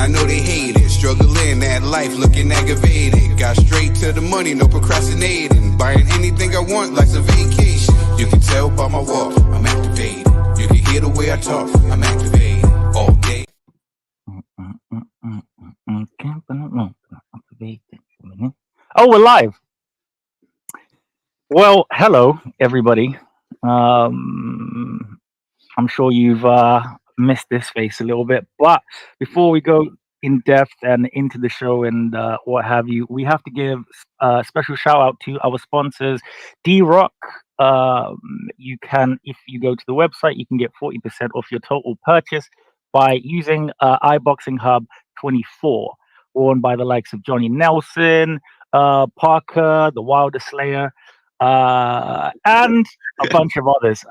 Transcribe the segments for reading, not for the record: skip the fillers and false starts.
I know they hate it. Struggling that life, looking aggravated. Got straight to the money, no procrastinating. Buying anything I want, life's a vacation. You can tell by my walk, I'm activated. You can hear the way I talk, I'm activated. All day. Oh, we're live. Well, hello, everybody. I'm sure you've missed this face a little bit, but before we go in depth and into the show and what have you, we have to give a special shout out to our sponsors, D-Rock. You can, if you go to the website, you can get 40% off your total purchase by using iBoxingHub 24, worn by the likes of Johnny Nelson, Parker, the Wilder Slayer, and a bunch of others.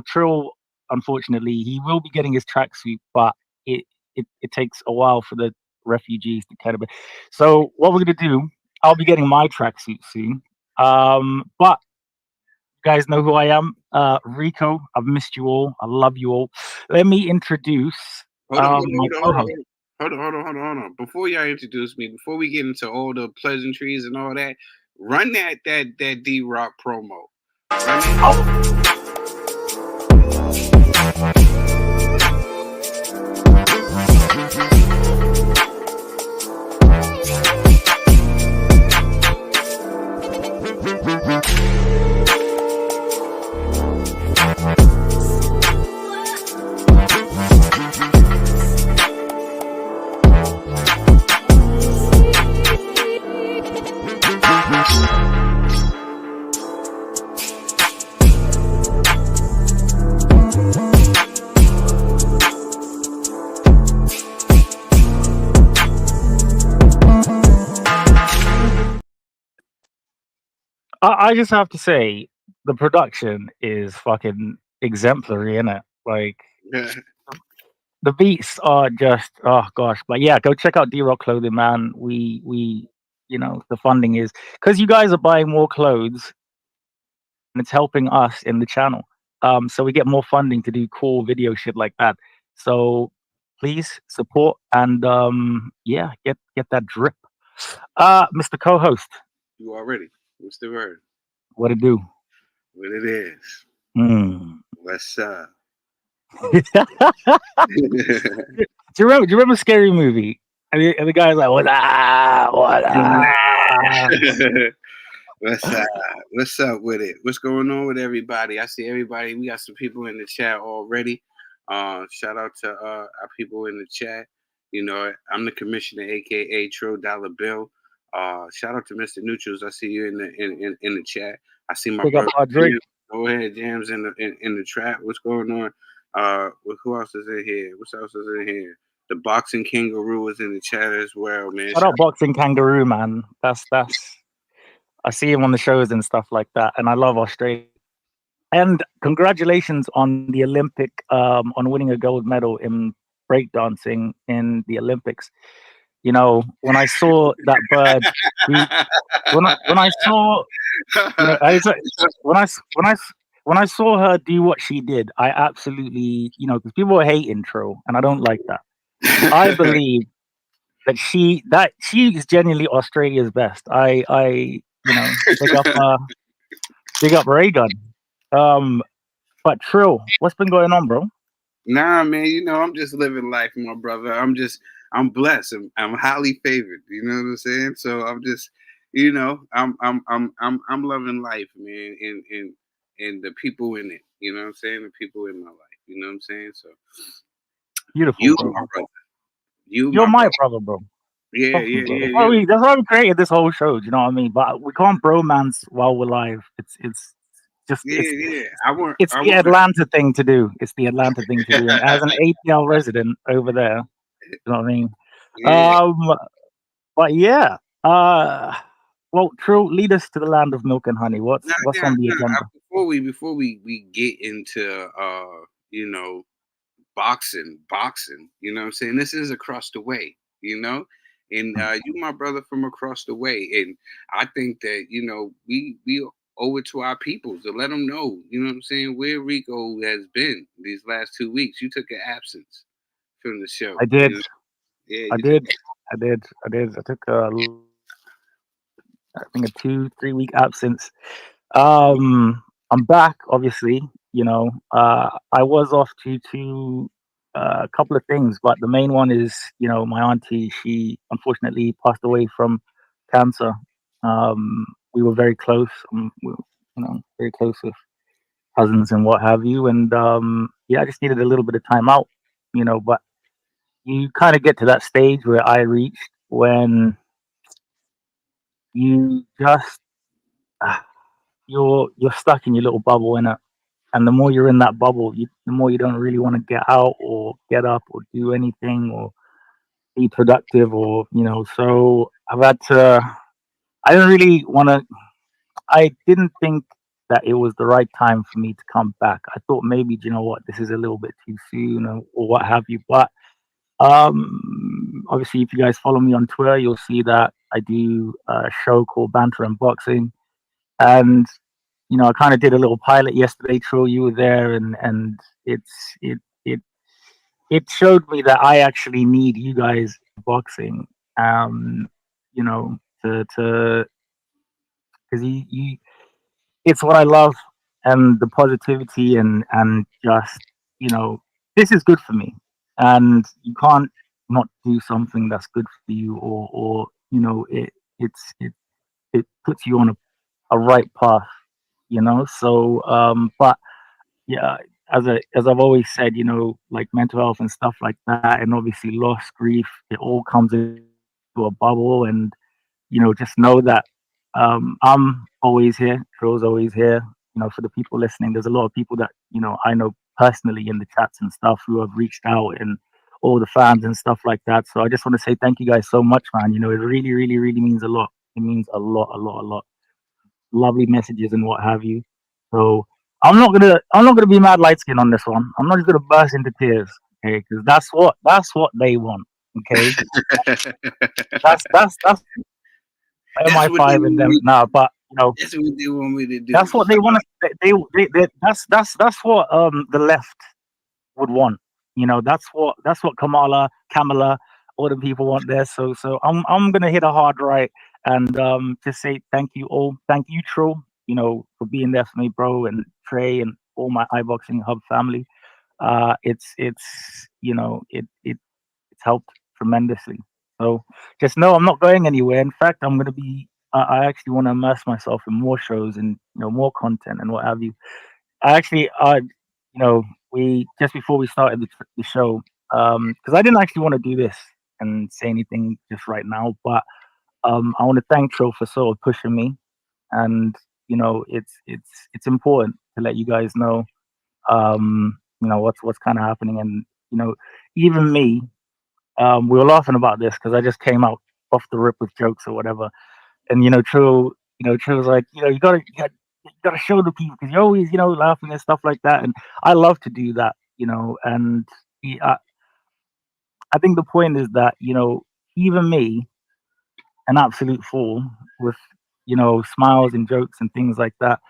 Trill, unfortunately, he will be getting his tracksuit, but it takes a while for the refugees to kind of. So what we're gonna do, I'll be getting my tracksuit soon. But you guys know who I am, Ricco. I've missed you all. I love you all. Let me introduce Hold on. Before y'all introduce me, before we get into all the pleasantries and all that, run that D-Rock promo. I just have to say, the production is fucking exemplary, innit? Like, the beats are just, oh gosh. But yeah, go check out D-Rock Clothing, man. We, the funding is because you guys are buying more clothes, and it's helping us in the channel. So we get more funding to do cool video shit like that. So please support and yeah, get that drip. Mr. Co-host. You already. What's the word? What it do? What it is. What's up? Do you remember Scary Movie? And the guy's like, what up? What's up with it? What's going on with everybody? I see everybody. We got some people in the chat already. Shout out to our people in the chat. You know, I'm the commissioner, aka TRILL $. Shout out to Mr. Neutrals. I see you in the chat. I see my brother. Go ahead, Jams in the trap. What's going on? Who else is in here? What else is in here? The Boxing Kangaroo is in the chat as well, man. Shout out Boxing Kangaroo, man. That's. I see him on the shows and stuff like that, and I love Australia. And congratulations on the Olympic, on winning a gold medal in breakdancing in the Olympics. You know, when I saw that bird, when I saw her do what she did, I absolutely, because people are hating Trill, and I don't like that. I believe that she is genuinely Australia's best. Big up Ray Gun. But Trill, what's been going on, bro? Nah, man, I'm just living life, my brother. I'm blessed. I'm highly favored. You know what I'm saying? So I'm just, I'm loving life, man, and the people in it. You know what I'm saying? The people in my life. You know what I'm saying? So beautiful. You, bro. my brother. You're my brother, bro. Yeah. That's why we created this whole show. Do you know what I mean? But we can't bromance while we're live. It's just It's the Atlanta thing to do. It's the Atlanta thing to do. And as an ATL resident over there, you know what I mean? Yeah. But yeah. Well, Trill, lead us to the land of milk and honey. What's on the agenda? Before we get into boxing, you know what I'm saying? This is across the way, and you my brother from across the way. And I think that, we owe it to our people to let them know, you know what I'm saying, where Ricco has been these last 2 weeks. You took an absence from the show. I did. You know? Yeah, I you did. I did. I did. I took I think a 2-3 week absence. I'm back, obviously. I was off to a couple of things, but the main one is, my auntie. She unfortunately passed away from cancer. We were very close. We were, very close with cousins and what have you. And yeah, I just needed a little bit of time out. But you kind of get to that stage where I reached when you just you're stuck in your little bubble, in it. And the more you're in that bubble, the more you don't really want to get out or get up or do anything or be productive, or so I've had to. I didn't really want to. I didn't think that it was the right time for me to come back. I thought maybe, what, this is a little bit too soon, or what have you. But obviously, if you guys follow me on Twitter, you'll see that I do a show called Banter and Boxing, and I kind of did a little pilot yesterday. Trill, you were there, and it showed me that I actually need you guys boxing. You know, to because it's what I love, and the positivity, and just this is good for me, and you can't not do something that's good for you, or it puts you on a right path, So, but yeah, as I've always said, like mental health and stuff like that, and obviously loss, grief, it all comes into a bubble, and just know that I'm always here. Trill's always here. For the people listening, there's a lot of people that I know personally in the chats and stuff who have reached out, and all the fans and stuff like that. So I just want to say thank you guys so much, man. It really, really, really means a lot. It means a lot, a lot, a lot. Lovely messages and what have you. So I'm not gonna be mad light skin on this one. I'm not just gonna burst into tears, okay? Because that's what they want, okay? That's That's what they MI5 and want them me. now, but That's what they want me to do. that's what they want. That's what the left would want. That's what Kamala, all the people want there. So I'm gonna hit a hard right, and just say thank you all. Thank you, Trill, for being there for me, bro, and Trey and all my iBoxing Hub family. It's helped tremendously. So just know I'm not going anywhere. In fact, I'm gonna be. I actually want to immerse myself in more shows and more content and what have you. I actually, we just before we started the show, because I didn't actually want to do this and say anything just right now, but I want to thank Trill for sort of pushing me, and it's important to let you guys know, what's kind of happening, and even me, we were laughing about this because I just came out off the rip with jokes or whatever, and Trill was like, you gotta show the people because you're always, laughing and stuff like that. And I love to do that, and I think the point is that, even me, an absolute fool with, smiles and jokes and things like that,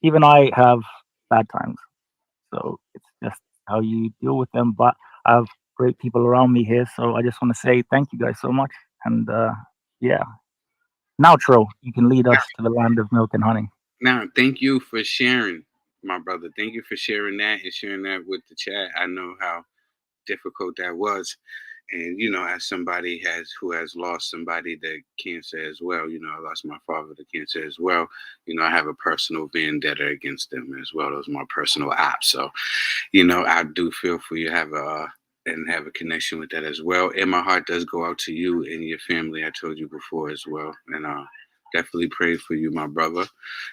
even I have bad times. So it's just how you deal with them. But I have great people around me here. So I just want to say thank you guys so much. And yeah, now, Trill, you can lead us to the land of milk and honey. Now, thank you for sharing, my brother. Thank you for sharing that and sharing that with the chat. I know how difficult that was. And as somebody who has lost somebody to cancer as well, I lost my father to cancer as well. I have a personal vendetta against them as well. Those are my personal ops. So, I do feel for you, have a connection with that as well. And my heart does go out to you and your family. I told you before as well, and definitely pray for you, my brother,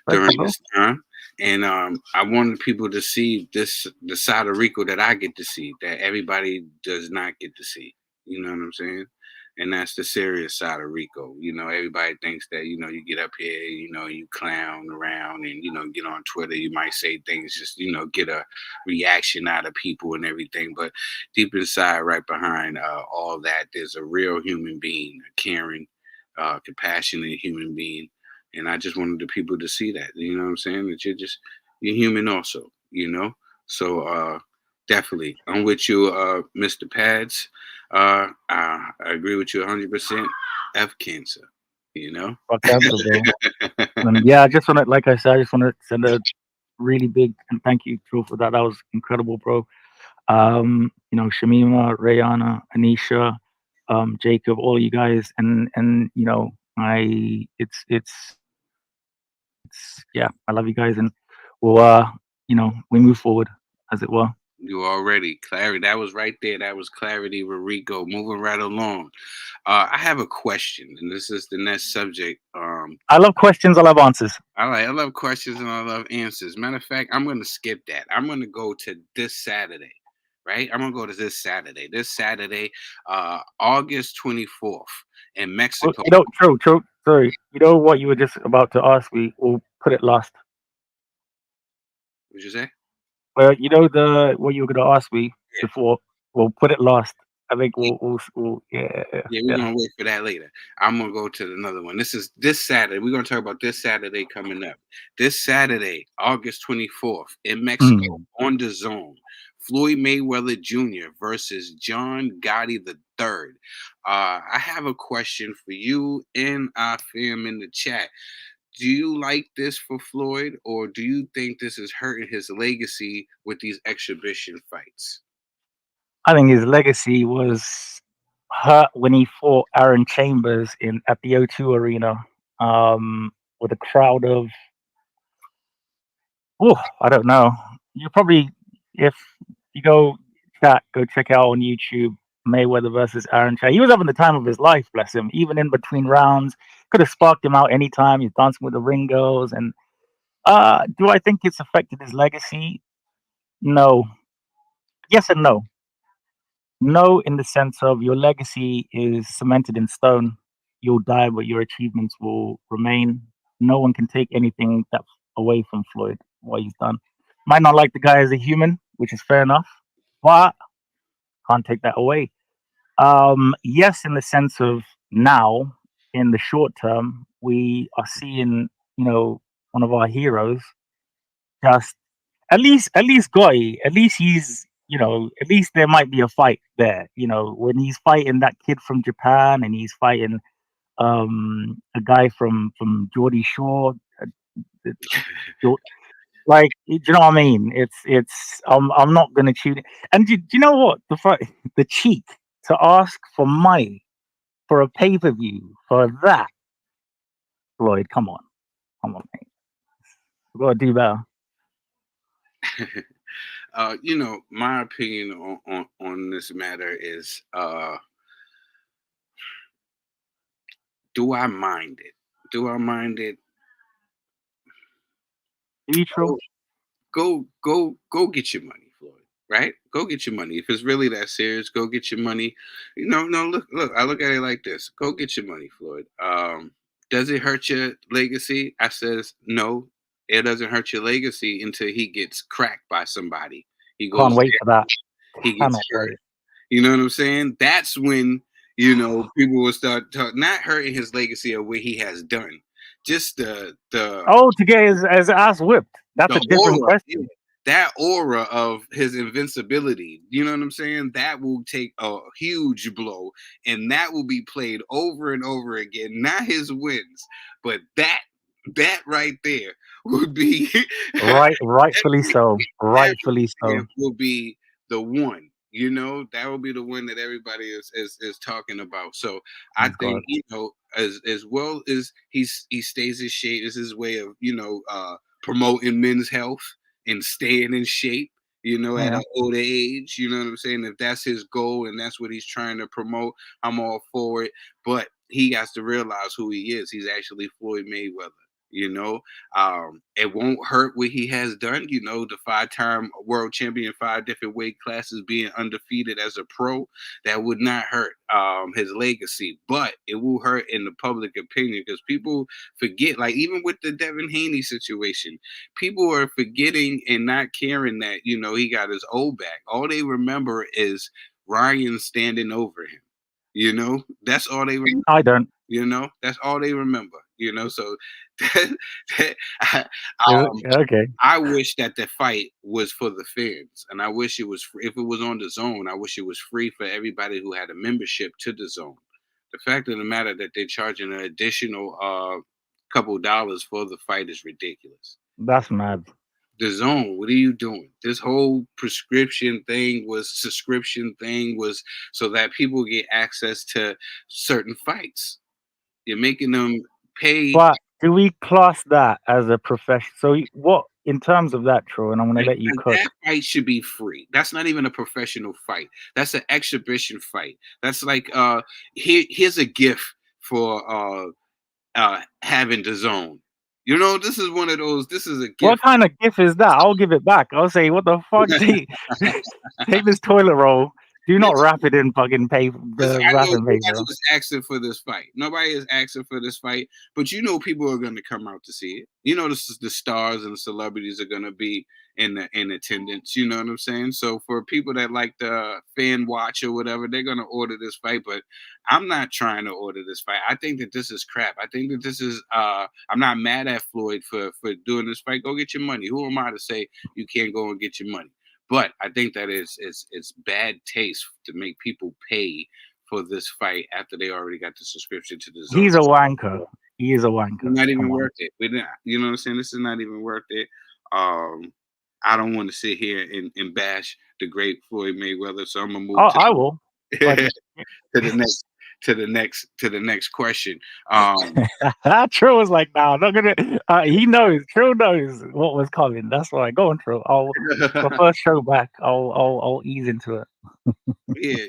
during this time. And I wanted people to see the side of Ricco that I get to see, that everybody does not get to see. You know what I'm saying? And that's the serious side of Ricco. Everybody thinks that, you get up here, you clown around and, get on Twitter. You might say things just, get a reaction out of people and everything. But deep inside, right behind all that, there's a real human being, a caring, compassionate human being. And I just wanted the people to see that, you know what I'm saying? That you're human also, So Definitely. I'm with you, Mr. Pads. I agree with you 100%. F cancer, you know? Fuck cancer, bro. And yeah, I just want to, like I said, I just want to send a really big and thank you, Trill, for that. That was incredible, bro. Shamima, Rayana, Anisha, Jacob, all you guys, and it's yeah, I love you guys, and we'll we move forward, as it were. You already clarity. That was right there. That was clarity with Rico. Moving right along. I have a question, and this is the next subject. I love questions. I love answers. I love questions and I love answers. Matter of fact, I'm gonna skip that. I'm gonna go to this Saturday. Right? I'm gonna go to this Saturday. This Saturday, August 24th in Well, Mexico. true. Sorry, you know what you were just about to ask me. We'll put it last. What'd you say? Well, you know the what you were going to ask me Yeah. before. We'll put it last. I think we'll yeah. Yeah, we're gonna wait for that later. I'm gonna go to another one. This is this Saturday. We're gonna talk about this Saturday coming up. This Saturday, August 24th, in Mexico, on DAZN. Floyd Mayweather Jr. versus John Gotti III. I have a question for you and F.A.M in the chat. Do you like this for Floyd, or do you think this is hurting his legacy with these exhibition fights? I think his legacy was hurt when he fought Aaron Chambers at the O2 Arena, with a crowd of, I don't know. You probably, if you go check out on YouTube Mayweather versus Aaron Chambers. He was having the time of his life, bless him. Even in between rounds, could have sparked him out anytime. He's dancing with the ring girls, and do I think it's affected his legacy? No. Yes and no. No, in the sense of your legacy is cemented in stone. You'll die, but your achievements will remain. No one can take anything that's away from Floyd, what he's done. Might not like the guy as a human, which is fair enough, but can't take that away. Yes, in the sense of now, in the short term, we are seeing, one of our heroes just at least Goy, at least he's at least there might be a fight there. When he's fighting that kid from Japan and he's fighting a guy from Geordie Shore, uh, like, do you know what I mean? It's I'm not gonna tune it. And do you know what the cheek to ask for money for a pay-per-view for that, Floyd? Come on, mate. We gotta do better. My opinion on this matter is, do I mind it? Do I mind it? True. Go get your money, Floyd. Right? Go get your money. If it's really that serious, go get your money. No, look. I look at it like this. Go get your money, Floyd. Does it hurt your legacy? I says no. It doesn't hurt your legacy until he gets cracked by somebody. He goes. Can't wait for that. He gets hurt. You know what I'm saying? That's when people will start not hurting his legacy of what he has done. Just the to get his ass whipped. That's a different question. That aura of his invincibility, you know what I'm saying? That will take a huge blow, and that will be played over and over again. Not his wins, but that right there would be rightfully so. Rightfully so. Will be the one. That will be the one that everybody is talking about. So I think as well as he stays in shape, is his way of promoting men's health and staying in shape. At an older age, you know what I'm saying? If that's his goal and that's what he's trying to promote, I'm all for it. But he has to realize who he is. He's actually Floyd Mayweather. It won't hurt what he has done. The 5-time world champion, 5 different weight classes, being undefeated as a pro, that would not hurt his legacy, but it will hurt in the public opinion because people forget, like even with the Devin Haney situation, people are forgetting and not caring that, he got his old back. All they remember is Ryan standing over him. That's all they remember. I don't. That's all they remember. You know, so I, Okay. I wish that the fight was for the fans, and I wish it was if it was on the zone. I wish it was free for everybody who had a membership to the zone. The fact of the matter that they're charging an additional couple dollars for the fight is ridiculous. That's mad. The zone, what are you doing? This whole subscription thing was so that people get access to certain fights. You're making them pay. But do we class that as a profession? So what in terms of that, Troy? And I'm going to let you cook. That fight should be free. That's not even a professional fight. That's an exhibition fight. That's like here's a gift for having the zone. You know, this is one of those. This is a gift. What kind of gift is that? I'll give it back. I'll say, what the fuck? Take this toilet roll. Do not wrap it in fucking paper. Wrapping paper. Nobody was asking for this fight. Nobody is asking for this fight. But you know, people are going to come out to see it. You know, the stars and the celebrities are going to be in attendance. You know what I'm saying? So for people that like the fan watch or whatever, they're going to order this fight. But I'm not trying to order this fight. I think that this is crap. I think that this is. I'm not mad at Floyd for doing this fight. Go get your money. Who am I to say you can't go and get your money? But I think that it's bad taste to make people pay for this fight after they already got the subscription to the zone. He's a wanker. He is a wanker. It's not even worth it. You know what I'm saying? This is not even worth it. I don't want to sit here and bash the great Floyd Mayweather, so I'm gonna move. I will. To the next question. Trill was like, "Nah, I'm not gonna." He knows. Trill knows what was coming. That's why. Go on, Trill. My first show back. I'll ease into it. Yeah.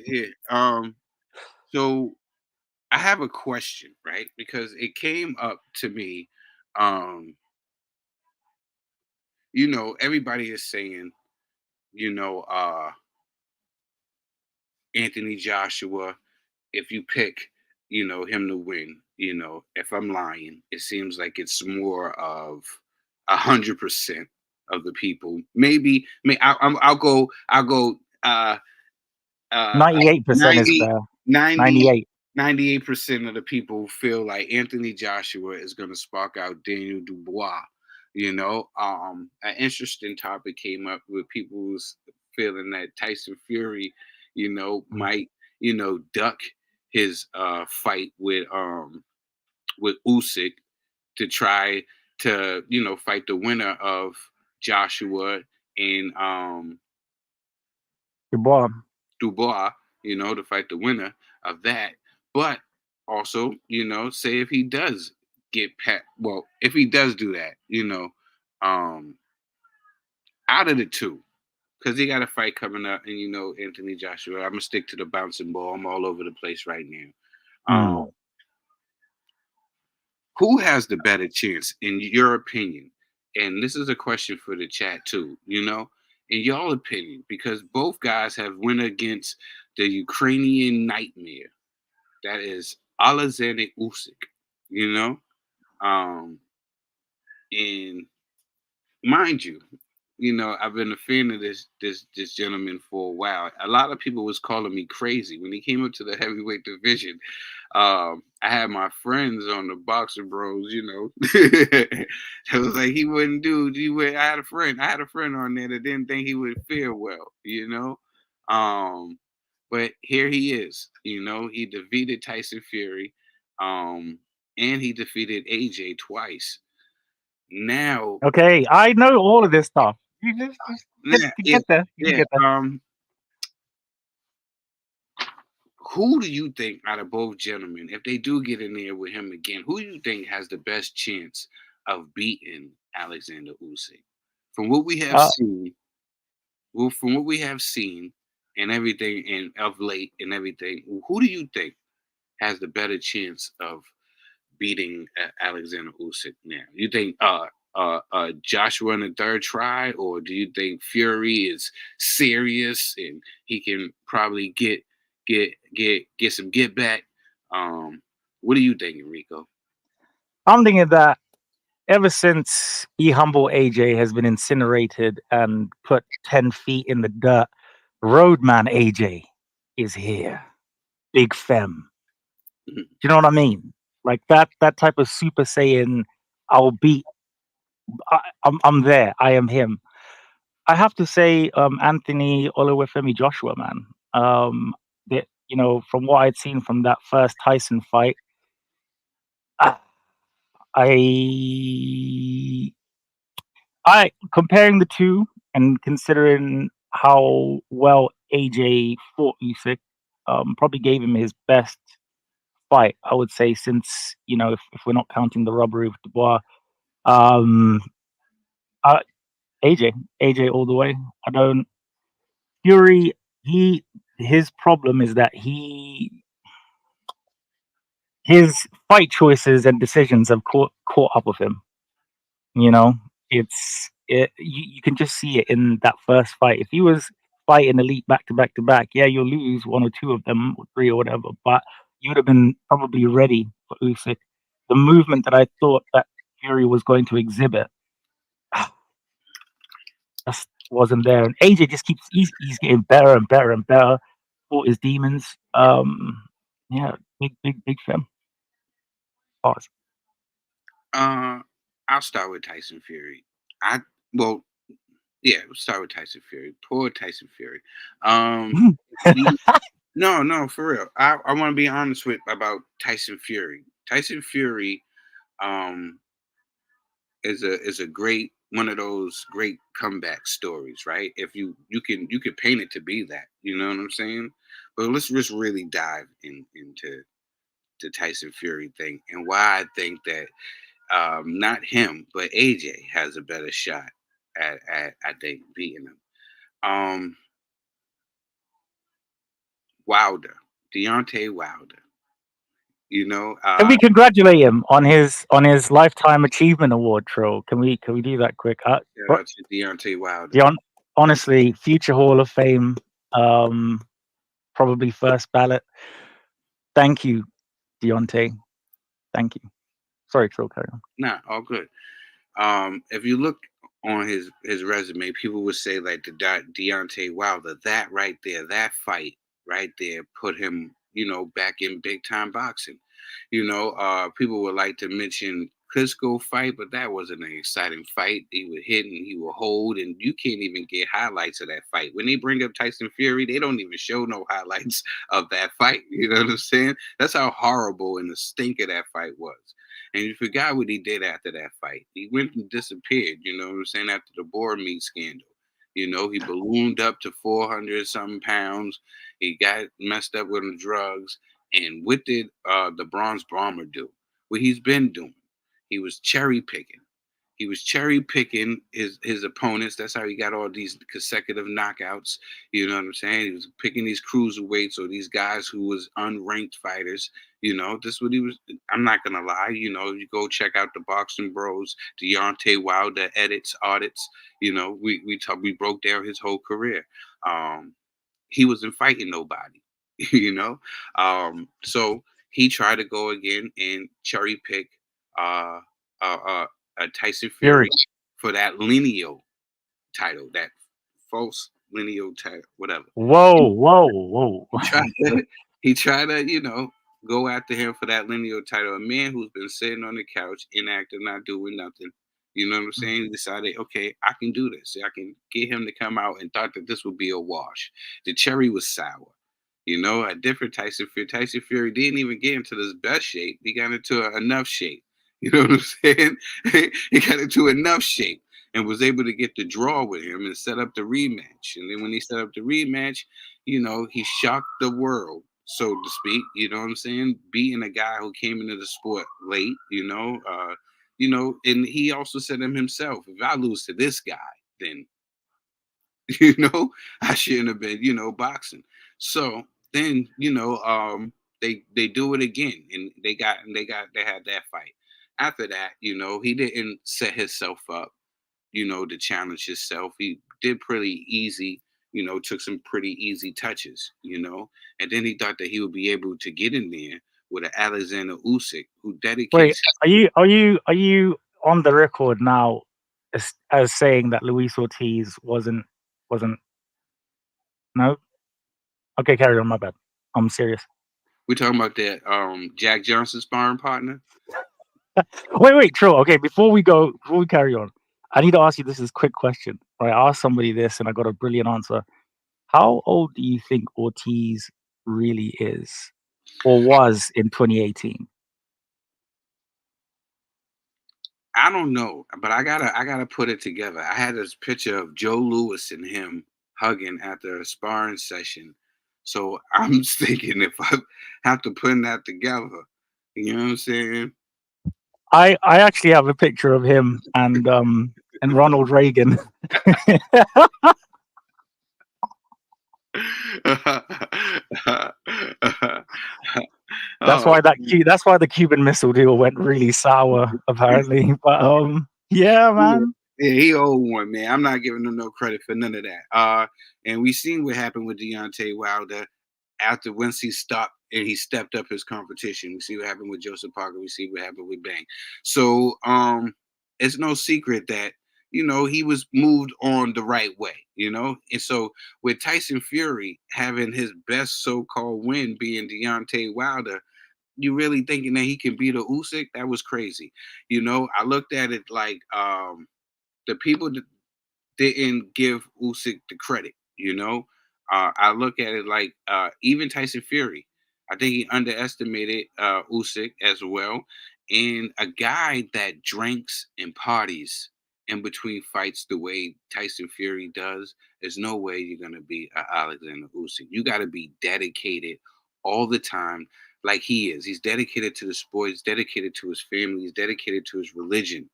So I have a question, right? Because it came up to me. You know, everybody is saying, you know, Anthony Joshua. If you pick, you know, him to win, you know, if I'm lying, it seems like it's more of 100% of the people. Maybe I'll go 98% is fair. 98% of the people feel like Anthony Joshua is going to spark out Daniel Dubois. You know, an interesting topic came up with people's feeling that Tyson Fury, you know, might, you know, duck his fight with Usyk to try to, you know, fight the winner of Joshua and Dubois, you know, to fight the winner of that. But also, you know, say if he does if he does do that, you know, out of the two, because he got a fight coming up, and you know, Anthony Joshua, I'm gonna stick to the bouncing ball. I'm all over the place right now. Who has the better chance, in your opinion? And this is a question for the chat too. You know, in your opinion, because both guys have went against the Ukrainian nightmare, that is Alexander Usyk. You know, and mind you, you know, I've been a fan of this gentleman for a while. A lot of people was calling me crazy when he came up to the heavyweight division. I had my friends on the Boxer Bros, you know. It was like he wouldn't do. I had a friend on there that didn't think he would fare well, you know. But here he is, you know. He defeated Tyson Fury, and he defeated AJ twice. Now, okay, I know all of this stuff. You just get there. Who do you think out of both gentlemen, if they do get in there with him again, who do you think has the best chance of beating Alexander Usyk? From what we have seen, and everything, and of late and everything, who do you think has the better chance of beating Alexander Usyk now? You think Joshua in the third try, or do you think Fury is serious and he can probably get some get back? What are you thinking, Ricco? I'm thinking that ever since humble AJ has been incinerated and put 10 feet in the dirt, Roadman AJ is here. Big F.A.M. Do you know what I mean? Like that type of Super Saiyan, I'll beat. I'm there. I am him. I have to say, Anthony Oluwafemi Joshua, man. That, from what I'd seen from that first Tyson fight, I, I, comparing the two and considering how well AJ fought Usyk, probably gave him his best fight, I would say, since, if we're not counting the robbery with Dubois. Um, uh, AJ all the way. I don't Fury. His problem is that his fight choices and decisions have caught up with him. You know, you can just see it in that first fight. If he was fighting elite back to back to back, yeah, you'll lose one or two of them, or three or whatever, but you would have been probably ready for Usyk. The movement that I thought that Fury was going to exhibit just wasn't there. And AJ just he's getting better and better and better. Fought his demons. Yeah, big fan. Pause. I'll start with Tyson Fury. Well, yeah, we'll start with Tyson Fury. Poor Tyson Fury. No, for real. I want to be honest about Tyson Fury. Tyson Fury, is a great one of those great comeback stories, right? If you can paint it to be that, you know what I'm saying? But let's just really dive into the Tyson Fury thing and why I think that not him, but AJ has a better shot at I think beating him. Um, Wilder, Deontay Wilder. Can we congratulate him on his lifetime achievement award, Trill? Can we do that quick? Shout out to Deontay Wilder. Honestly, future Hall of Fame, probably first ballot. Thank you, Deontay. Thank you. Sorry, Trill, carry on. Nah, all good. If you look on his resume, people would say like the Deontay Wilder, that right there, that fight right there put him, back in big time boxing. People would like to mention Klitschko fight, but that wasn't an exciting fight. He would hit and he would hold, and you can't even get highlights of that fight. When they bring up Tyson Fury, they don't even show no highlights of that fight. You know what I'm saying? That's how horrible and the stink of that fight was. And you forgot what he did after that fight. He went and disappeared, you know what I'm saying, after the boar meat scandal. He ballooned up to 400 something pounds. He got messed up with the drugs. And what did the Bronze Bomber do? What he's been doing. He was cherry picking. He was cherry picking his opponents. That's how he got all these consecutive knockouts. You know what I'm saying? He was picking these cruiserweights or these guys who was unranked fighters. This is what he was. I'm not gonna lie. You go check out the Boxing Bros, Deontay Wilder audits. We broke down his whole career. He wasn't fighting nobody. So he tried to go again and cherry pick uh, Tyson Fury for that lineal title, that false lineal title, whatever. Whoa. He tried to, go after him for that lineal title. A man who's been sitting on the couch, inactive, not doing nothing. You know what I'm saying? He decided, okay, I can do this. I can get him to come out and thought that this would be a wash. The cherry was sour. A different Tyson Fury. Tyson Fury didn't even get into his best shape. He got into enough shape. You know what I'm saying? He got into enough shape and was able to get the draw with him and set up the rematch. And then when he set up the rematch, he shocked the world, so to speak. You know what I'm saying? Beating a guy who came into the sport late, and he also said himself, if I lose to this guy, then I shouldn't have been, boxing. So then, they do it again and they had that fight. After that, he didn't set himself up, to challenge himself. He did pretty easy, took some pretty easy touches, and then he thought that he would be able to get in there with an Alexander Usyk who dedicates. Wait, are you on the record now as saying that Luis Ortiz wasn't? No. Okay, carry on. My bad. I'm serious. We're talking about that Jack Johnson sparring partner. Wait, Trill. Okay, before we carry on, I need to ask you this quick question. Right, I asked somebody this and I got a brilliant answer. How old do you think Ortiz really is, or was in 2018? I don't know, but I gotta put it together. I had this picture of Joe Louis and him hugging after a sparring session. So I'm thinking if I have to put that together, you know what I'm saying? I actually have a picture of him and Ronald Reagan. That's Oh, why that's why the Cuban Missile Deal went really sour, apparently. But yeah, yeah. man. Yeah, he owed one, man. I'm not giving him no credit for none of that. And we seen what happened with Deontay Wilder after once he stopped and he stepped up his competition. We see what happened with Joseph Parker. We see what happened with Bang. So it's no secret that he was moved on the right way. And so with Tyson Fury having his best so-called win being Deontay Wilder, you really thinking that he can beat a Usyk? That was crazy. I looked at it like the people didn't give Usyk the credit. I look at it like even Tyson Fury. I think he underestimated Usyk as well. And a guy that drinks and parties in between fights the way Tyson Fury does, there's no way you're gonna beat Alexander Usyk. You got to be dedicated all the time, like he is. He's dedicated to the sport. He's dedicated to his family. He's dedicated to his religion.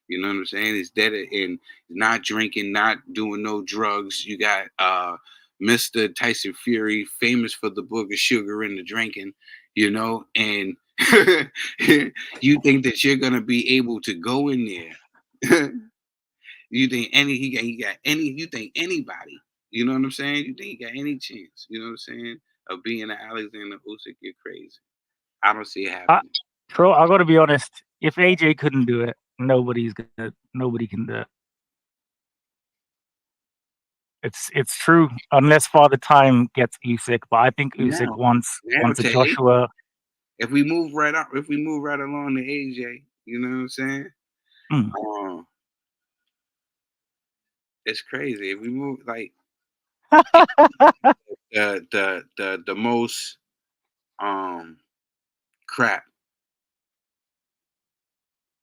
You know what I'm saying? He's dead and not drinking, not doing no drugs. You got Mr. Tyson Fury, famous for the book of sugar and the drinking, and you think that you're gonna be able to go in there. You think you think anybody, you know what I'm saying? You think he got any chance, you know what I'm saying, of being an Alexander Usyk? You're crazy. I don't see it happening. Bro, I gotta be honest. If AJ couldn't do it, nobody can do it. It's true, unless Father Time gets Usyk, but I think Usyk Now, wants now a to Joshua. if we move right along to AJ, you know what I'm saying? Mm. It's crazy. If we move like the most crap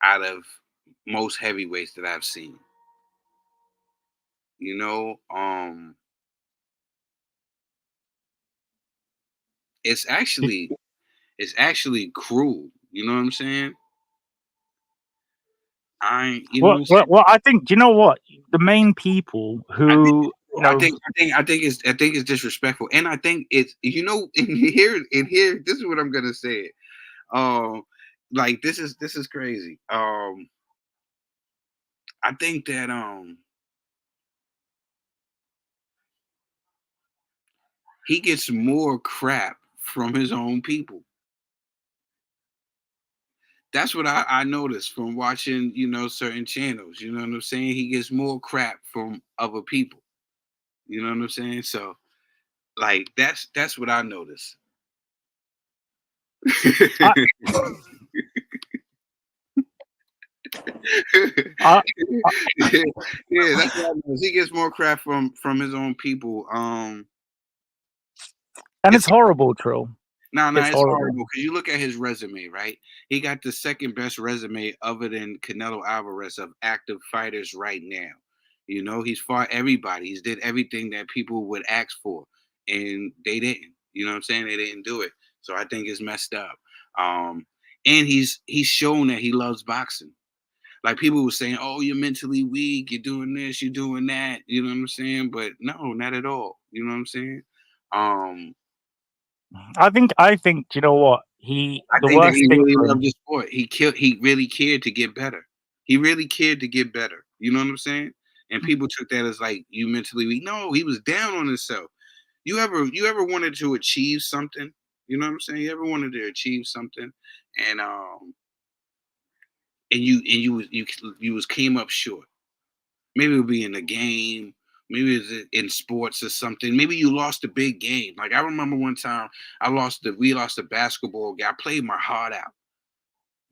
out of most heavyweights that I've seen. You know, it's actually cruel. You know what I'm saying? You know what I'm saying? Well, I think you know what the main people I think who I think it's disrespectful, and I think it's in here. This is what I'm gonna say. Like this is crazy. I think that he gets more crap from his own people. That's what I noticed from watching, certain channels. You know what I'm saying? He gets more crap from other people. You know what I'm saying? So, like, that's what I noticed. I, I, Yeah, that's what I noticed. He gets more crap from his own people. and it's It's horrible, Trill. No, It's it's horrible. horrible because you look at his resume, right? He got the second best resume other than Canelo Alvarez of active fighters right now. He's fought everybody. He's did everything that people would ask for, and they didn't. You know what I'm saying? They didn't do it. So I think it's messed up. And he's shown that he loves boxing. Like people were saying, "Oh, you're mentally weak. You're doing this. You're doing that." You know what I'm saying? But no, not at all. You know what I'm saying? Um, I think you know what I the think that worst he thing really for loved him. the sport. He really cared to get better. He really cared to get better. You know what I'm saying? And people took that as like you mentally weak. No, he was down on himself. You ever wanted to achieve something? You know what I'm saying? You ever wanted to achieve something, and you came up short. Maybe it would be in a game Maybe it's in sports or something. Maybe you lost a big game. Like I remember one time we lost a basketball game. I played my heart out.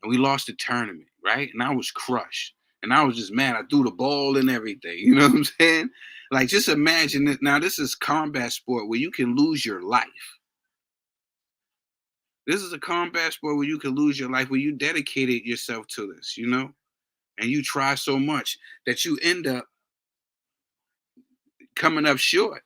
And we lost the tournament, right? And I was crushed. And I was just mad. I threw the ball and everything. You know what I'm saying? Like, just imagine it. Now, this is combat sport where you can lose your life. This is a combat sport where you can lose your life, where you dedicated yourself to this, you know? And you try so much that you end up coming up short.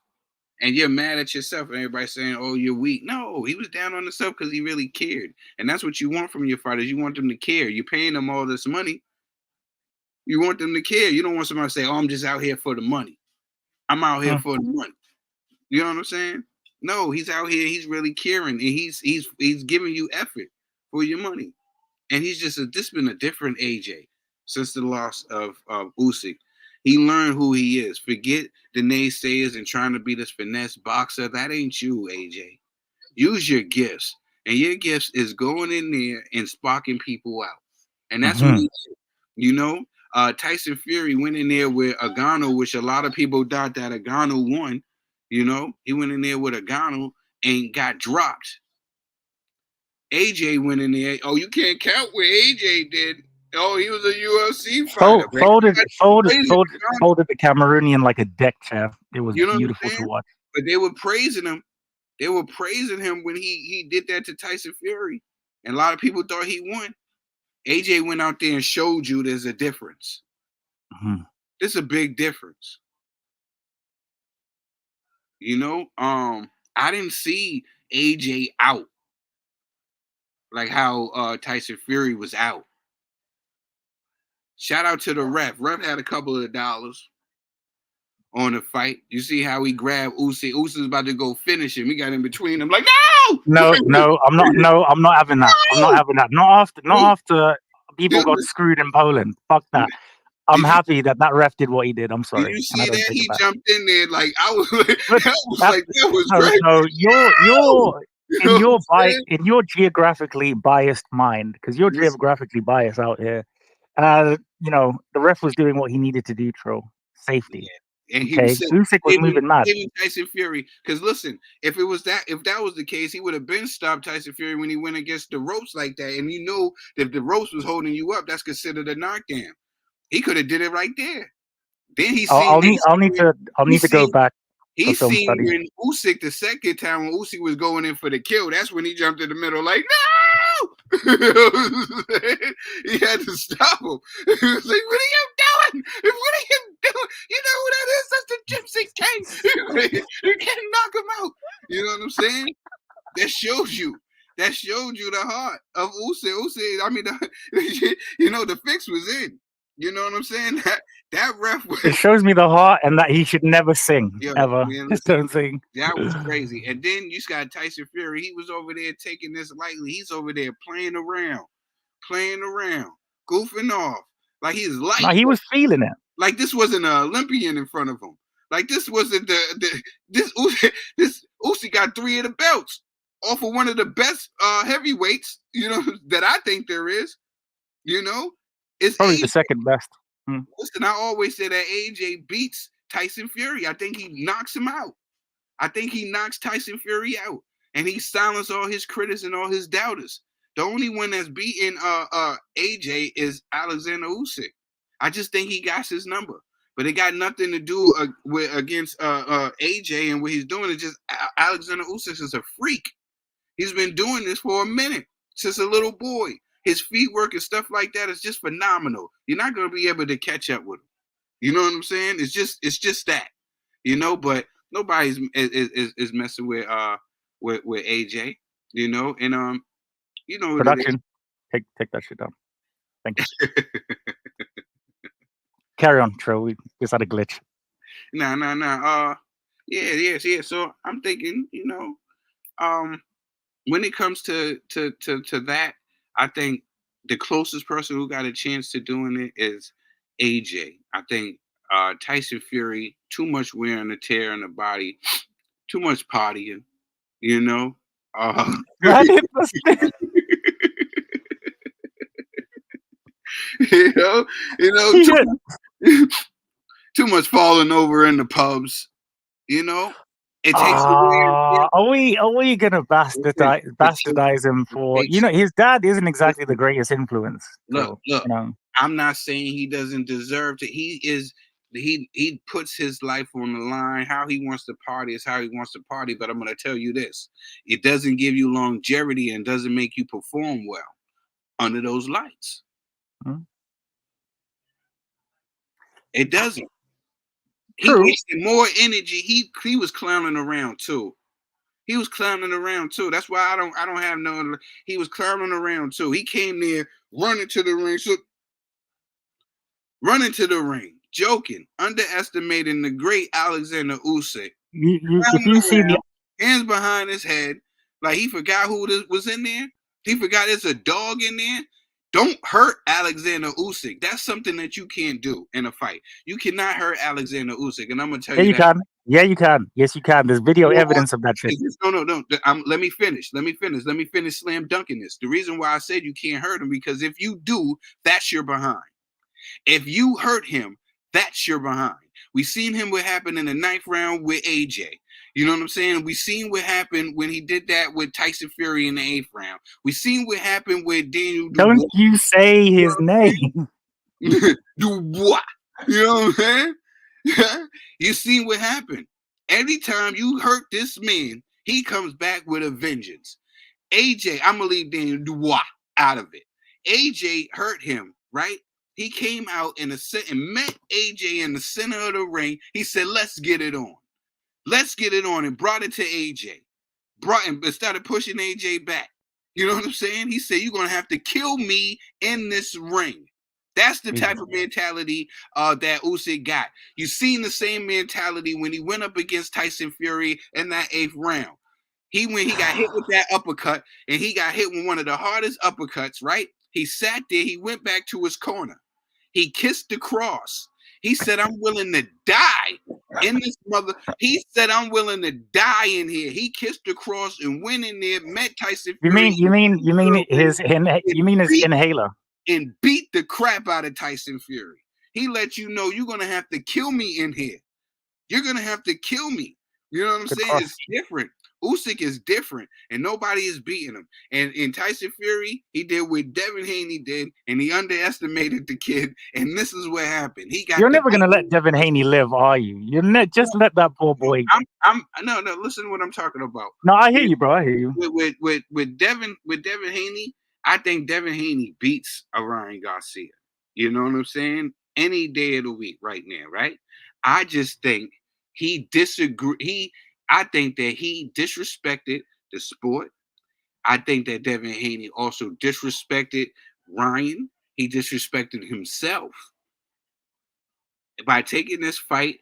And you're mad at yourself, and everybody's saying, "Oh, you're weak." No, he was down on himself because he really cared, and that's what you want from your fighters. You want them to care. You're paying them all this money. You want them to care. You don't want somebody to say, "Oh, I'm just out here for the money. I'm out here for the money." You know what I'm saying? No, he's out here. He's really caring, and he's giving you effort for your money, and this been a different AJ since the loss of Usyk. He learned who he is. Forget the naysayers and trying to be this finesse boxer. That ain't you, AJ. Use your gifts. And your gifts is going in there and sparking people out. And that's what he did. You know, Tyson Fury went in there with Ngannou, which a lot of people thought that Ngannou won. You know, he went in there with Ngannou and got dropped. AJ went in there. Oh, you can't count what AJ did. Oh, he was a UFC fighter. Folded the Cameroonian like a deck chair. It was beautiful to watch. But they were praising him. They were praising him when he did that to Tyson Fury. And a lot of people thought he won. AJ went out there and showed you there's a difference. There's a big difference. You know, I didn't see AJ out like how Tyson Fury was out. Shout out to the ref. Ref had a couple of dollars on the fight. You see how he grabbed Usyk. Usyk's about to go finish him. He got in between them like, no, I'm not having that. I'm not having that. Not after people got screwed in Poland. Fuck that. I'm happy that ref did what he did. I'm sorry. Did you see that? He jumped in there like I was like, that was great. No, in your geographically biased mind, because you're geographically biased out here. You know, the ref was doing what he needed to do, Trill. Safety. Yeah. And Usyk was moving mad. Tyson Fury, because listen, if that was the case, he would have been stopped Tyson Fury when he went against the ropes like that. And you know, if the ropes was holding you up, that's considered a knockdown. He could have did it right there. Then I'll need to go back. He seen when Usyk the second time when Usyk was going in for the kill. That's when he jumped in the middle like, no! He had to stop him. He was like, what are you doing? What are you doing? You know who that is? That's the Gypsy King. You can't knock him out. You know what I'm saying? That shows you the heart of Usyk. Usyk, I mean, the fix was in. You know what I'm saying? That ref was... It shows me the heart and that he should never sing, ever. Just don't sing. That was crazy. And then you got Tyson Fury. He was over there taking this lightly. He's over there playing around, goofing off. Like he's light. He was feeling it. Like this wasn't an Olympian in front of him. Like this wasn't this Usyk got 3 of the belts off of one of the best heavyweights, you know, that I think there is, you know. It's probably AJ. The second best. Listen, I always say that AJ beats Tyson Fury. I think he knocks him out. I think he knocks Tyson Fury out. And he silenced all his critics and all his doubters. The only one that's beaten AJ is Alexander Usyk. I just think he got his number. But it got nothing to do against AJ, and what he's doing is just Alexander Usyk is a freak. He's been doing this for a minute, since a little boy. His feet work and stuff like that is just phenomenal. You're not going to be able to catch up with him. You know what I'm saying? It's just that, you know. But nobody's is messing with AJ, you know. And you know, production, take that shit down. Thank you. Carry on, Trill. We just had a glitch. No. Yeah. So I'm thinking, you know, when it comes to that. I think the closest person who got a chance to doing it is AJ. I think Tyson Fury, too much wear and tear in the body, too much partying, you know. Too much falling over in the pubs. You know, it takes away. Are we gonna bastardize him for? You know, his dad isn't exactly the greatest influence. Look, You know. I'm not saying he doesn't deserve to. He is. He puts his life on the line. How he wants to party is how he wants to party. But I'm going to tell you this: it doesn't give you longevity and doesn't make you perform well under those lights. Hmm? It doesn't. True. He wasted more energy. He was clowning around too. He was clowning around too. That's why I don't have no. He was clowning around too. He came there running to the ring. So running to the ring, joking, underestimating the great Alexander Usyk. If you see the hands behind his head, like he forgot who was in there. He forgot there's a dog in there. Don't hurt Alexander Usyk. That's something that you can't do in a fight. You cannot hurt Alexander Usyk, and I'm gonna tell you. You can. Yeah, you can. Yes, you can. There's video evidence of that shit. No. Let me finish. Let me finish slam dunking this. The reason why I said you can't hurt him because if you do, that's your behind. If you hurt him, that's your behind. We seen him what happened in the 9th round with AJ. You know what I'm saying? We seen what happened when he did that with Tyson Fury in the 8th round. We seen what happened with Daniel Dubois. Don't you say his name. Dubois. You know what I'm saying? You seen what happened. Anytime you hurt this man, he comes back with a vengeance. AJ, I'm going to leave Daniel Dubois out of it. AJ hurt him, right? He came out and met AJ in the center of the ring. He said, let's get it on. Let's get it on, and brought it to AJ. Started pushing AJ back. You know what I'm saying? He said, you're going to have to kill me in this ring. That's the type of mentality that Usyk got. You seen the same mentality when he went up against Tyson Fury in that 8th round. He got hit with that uppercut, and he got hit with one of the hardest uppercuts, right? He sat there. He went back to his corner. He kissed the cross. He said, I'm willing to die in this mother. He said, I'm willing to die in here. He kissed the cross and went in there, met Tyson Fury. You mean his inhaler. And beat the crap out of Tyson Fury. He let you know you're going to have to kill me in here. You're going to have to kill me. You know what I'm saying? It's different. Usyk is different, and nobody is beating him. And in Tyson Fury, he did what Devin Haney did, and he underestimated the kid. And this is what happened. You're never gonna let Devin Haney live, are you? Just let that poor boy. No. Listen to what I'm talking about. No, I hear you, bro. I hear you. With Devin Haney, I think Devin Haney beats Ryan Garcia. You know what I'm saying? Any day of the week, right now, right? I just think I think that he disrespected the sport. I think that Devin Haney also disrespected Ryan. He disrespected himself by taking this fight,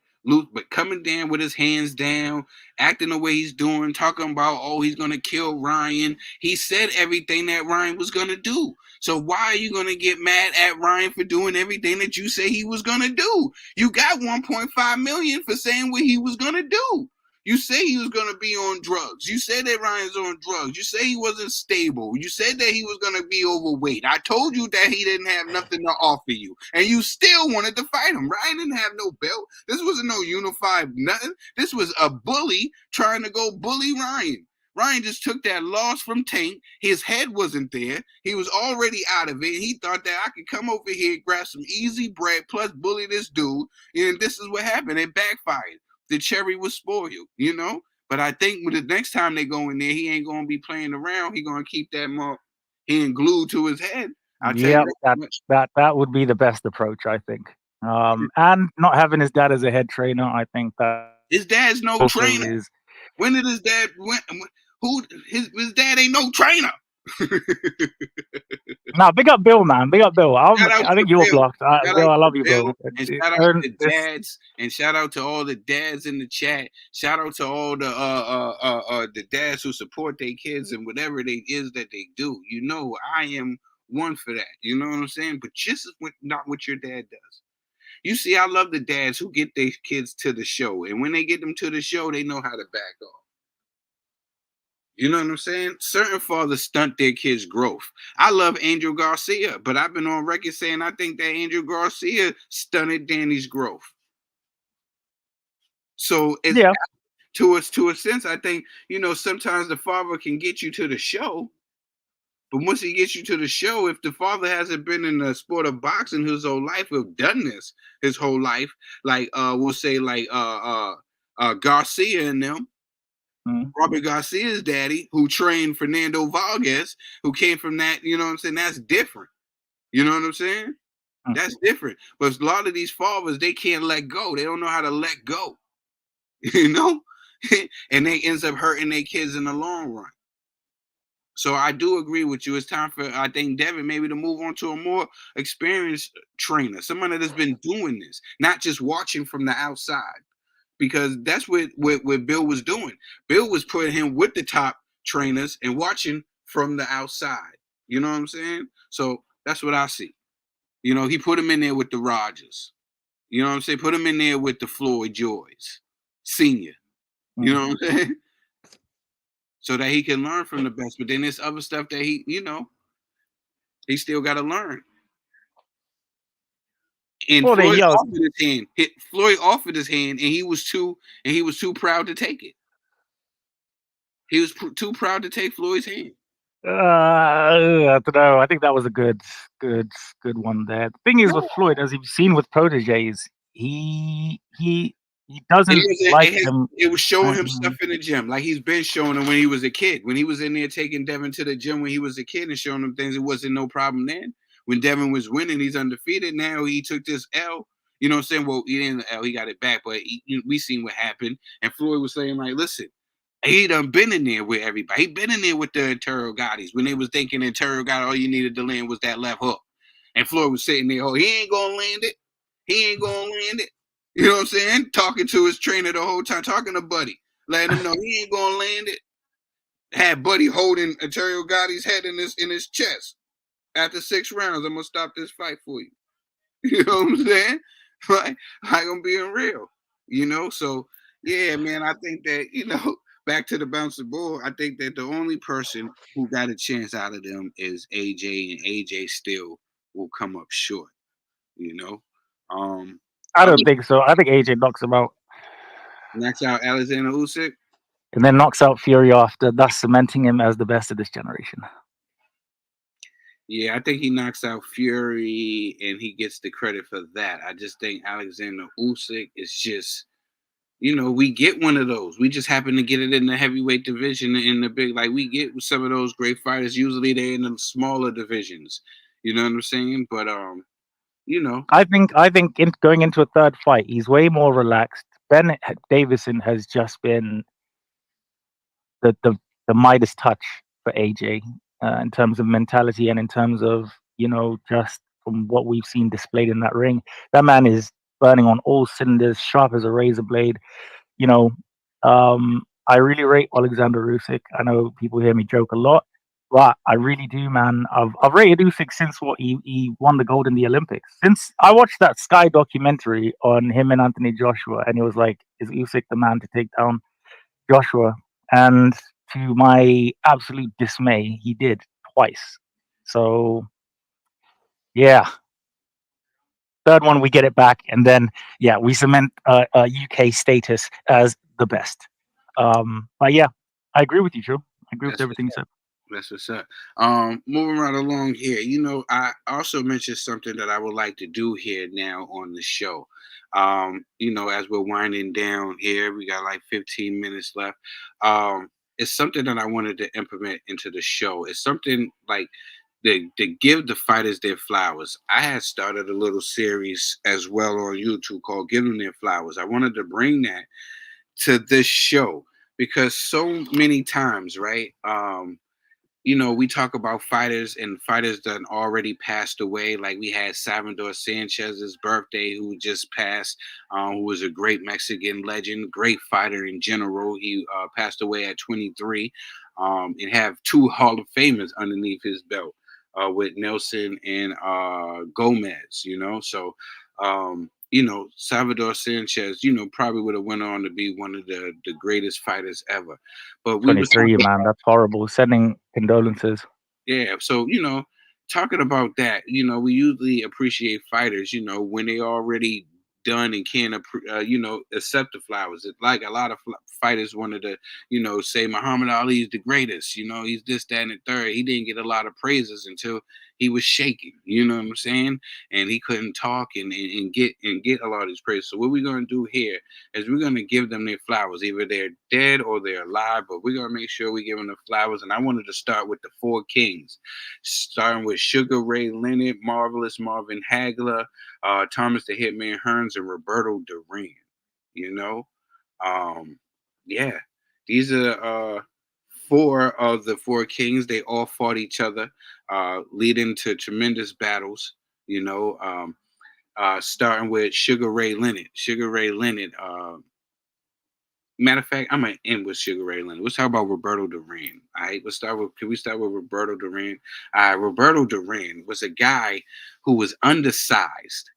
but coming down with his hands down, acting the way he's doing, talking about, oh, he's going to kill Ryan. He said everything that Ryan was going to do. So why are you going to get mad at Ryan for doing everything that you say he was going to do? You got $1.5 million for saying what he was going to do. You say he was going to be on drugs. You said that Ryan's on drugs. You say he wasn't stable. You said that he was going to be overweight. I told you that he didn't have nothing to offer you. And you still wanted to fight him. Ryan didn't have no belt. This wasn't no unified nothing. This was a bully trying to go bully Ryan. Ryan just took that loss from Tank. His head wasn't there. He was already out of it. He thought that I could come over here, grab some easy bread, plus bully this dude. And this is what happened. It backfired. The cherry was spoiled, you know? But I think when the next time they go in there, he ain't going to be playing around. He going to keep that mark glued to his head. Yeah, that would be the best approach, I think. And not having his dad as a head trainer, I think that his dad's no trainer. When did his dad his dad ain't no trainer? Nah, big up Bill, man. Big up Bill. I think you're blocked. Bill, I love you, Bill. And shout out to the dads, and shout out to all the dads in the chat. Shout out to all the dads who support their kids and whatever it is that they do. You know, I am one for that. You know what I'm saying? But just not what your dad does. You see, I love the dads who get their kids to the show, and when they get them to the show, they know how to back off. You know what I'm saying? Certain fathers stunt their kids' growth. I love Angel Garcia, but I've been on record saying I think that Angel Garcia stunted Danny's growth. So it's Yeah. to a sense, I think, sometimes the father can get you to the show, but once he gets you to the show, if the father hasn't been in the sport of boxing his whole life, have done this his whole life, like we'll say like Garcia and them, Mm. Robert Garcia's daddy, who trained Fernando Vargas, who came from that, you know what I'm saying? That's different. You know what I'm saying? Mm. That's different. But a lot of these fathers, they can't let go. They don't know how to let go. You know? And they ends up hurting their kids in the long run. So I do agree with you. It's time for, I think, Devin maybe to move on to a more experienced trainer, someone that has been doing this, not just watching from the outside, because that's what Bill was doing. Bill was putting him with the top trainers and watching from the outside. You know what I'm saying? So that's what I see. He put him in there with the Rogers. You know what I'm saying? Put him in there with the Floyd Joys, Senior. You know what I'm saying? So that he can learn from the best. But then there's other stuff that he still got to learn. And Well, Floyd yeah. offered his hand. Floyd offered his hand, and he was too proud to take it. He was too proud to take Floyd's hand. I don't know. I think that was a good one there. The thing is with Floyd, as you've seen with proteges, he doesn't like them. It was showing him stuff in the gym, like he's been showing him when he was a kid. When he was in there taking Devin to the gym when he was a kid and showing him things, it wasn't no problem then. When Devin was winning, he's undefeated. Now he took this L. You know what I'm saying? Well, he didn't L, he got it back, but we seen what happened. And Floyd was saying, like, listen, he done been in there with everybody. He been in there with the Turtle Gottis when they was thinking that Turtle Gotti, all you needed to land was that left hook. And Floyd was sitting there, oh, he ain't gonna land it. He ain't gonna land it. You know what I'm saying? Talking to his trainer the whole time, talking to Buddy, letting him know he ain't gonna land it. Had Buddy holding Turtle Gotti's head in his chest. After 6 rounds, I'm gonna stop this fight for you. You know what I'm saying? Like, I'm being real. So yeah, man, I think that, back to the bouncer ball, I think that the only person who got a chance out of them is AJ, and AJ still will come up short. I don't think so. I think AJ knocks him out. Knocks out Alexander Usyk, and then knocks out Fury after, thus cementing him as the best of this generation. Yeah, I think he knocks out Fury, and he gets the credit for that. I just think Alexander Usyk is just, we get one of those. We just happen to get it in the heavyweight division, in the big, like we get some of those great fighters. Usually they're in the smaller divisions. You know what I'm saying? But I think going into a third fight, he's way more relaxed. Ben Davison has just been the Midas touch for AJ in terms of mentality and in terms of just from what we've seen displayed in that ring. That man is burning on all cylinders, sharp as a razor blade. I really rate Alexander Usyk. I know people hear me joke a lot, but I really do, man. I've rated Usyk since he won the gold in the Olympics. Since I watched that Sky documentary on him and Anthony Joshua, and it was like, is Usyk the man to take down Joshua? And to my absolute dismay, he did twice. So, yeah. Third one, we get it back, and then we cement UK status as the best. But yeah, I agree with you, Joe. I agree with everything you said. That's what's up. Moving right along here, I also mentioned something that I would like to do here now on the show. As we're winding down here, we got like 15 minutes left. It's something that I wanted to implement into the show. It's something like to give the fighters their flowers. I had started a little series as well on YouTube called Give Them Their Flowers. I wanted to bring that to this show because so many times, right? We talk about fighters and fighters that already passed away. Like we had Salvador Sanchez's birthday, who just passed, who was a great Mexican legend, great fighter in general. He passed away at 23, and have 2 Hall of Famers underneath his belt with Nelson and Gomez. So. Salvador Sanchez, probably would have went on to be one of the greatest fighters ever. But we 23, man, that's horrible. Sending condolences. Yeah, so talking about that, we usually appreciate fighters, when they already done and can't accept the flowers. It's like a lot of fighters wanted to say Muhammad Ali is the greatest. He's this, that, and the third. He didn't get a lot of praises until he was shaking. You know what I'm saying? And he couldn't talk and get a lot of these praises. So what we're gonna do here is we're gonna give them their flowers. Either they're dead or they're alive, but we're gonna make sure we give them the flowers. And I wanted to start with the four kings, starting with Sugar Ray Leonard, Marvelous Marvin Hagler, Thomas the Hitman Hearns, and Roberto Duran. You know, yeah, these are four of the four kings. They all fought each other, leading to tremendous battles. Starting with Sugar Ray Leonard. Sugar Ray Leonard. Matter of fact, I'm gonna end with Sugar Ray Leonard. Let's talk about Roberto Duran. All right, can we start with Roberto Duran? Roberto Duran was a guy who was undersized.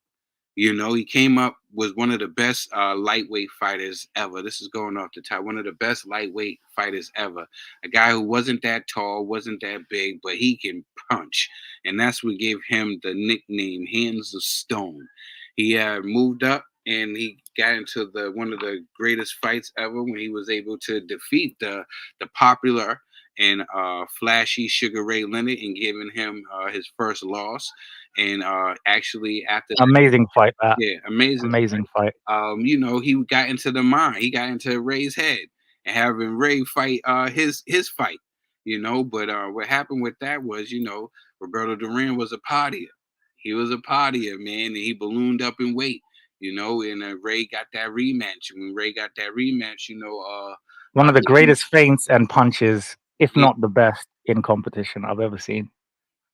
He came up, was one of the best lightweight fighters ever. This is going off the top. One of the best lightweight fighters ever. A guy who wasn't that tall, wasn't that big, but he can punch. And that's what gave him the nickname Hands of Stone. He moved up and he got into one of the greatest fights ever when he was able to defeat the popular and flashy Sugar Ray Leonard and giving him his first loss. And actually after amazing fight, that. Yeah, amazing fight. He got into the mind. He got into Ray's head and having Ray fight his fight. But what happened with that was, Roberto Duran was a partier. He was a partier, man, and he ballooned up in weight. And Ray got that rematch. And when Ray got that rematch, one of the greatest feints and punches, if not the best, in competition I've ever seen.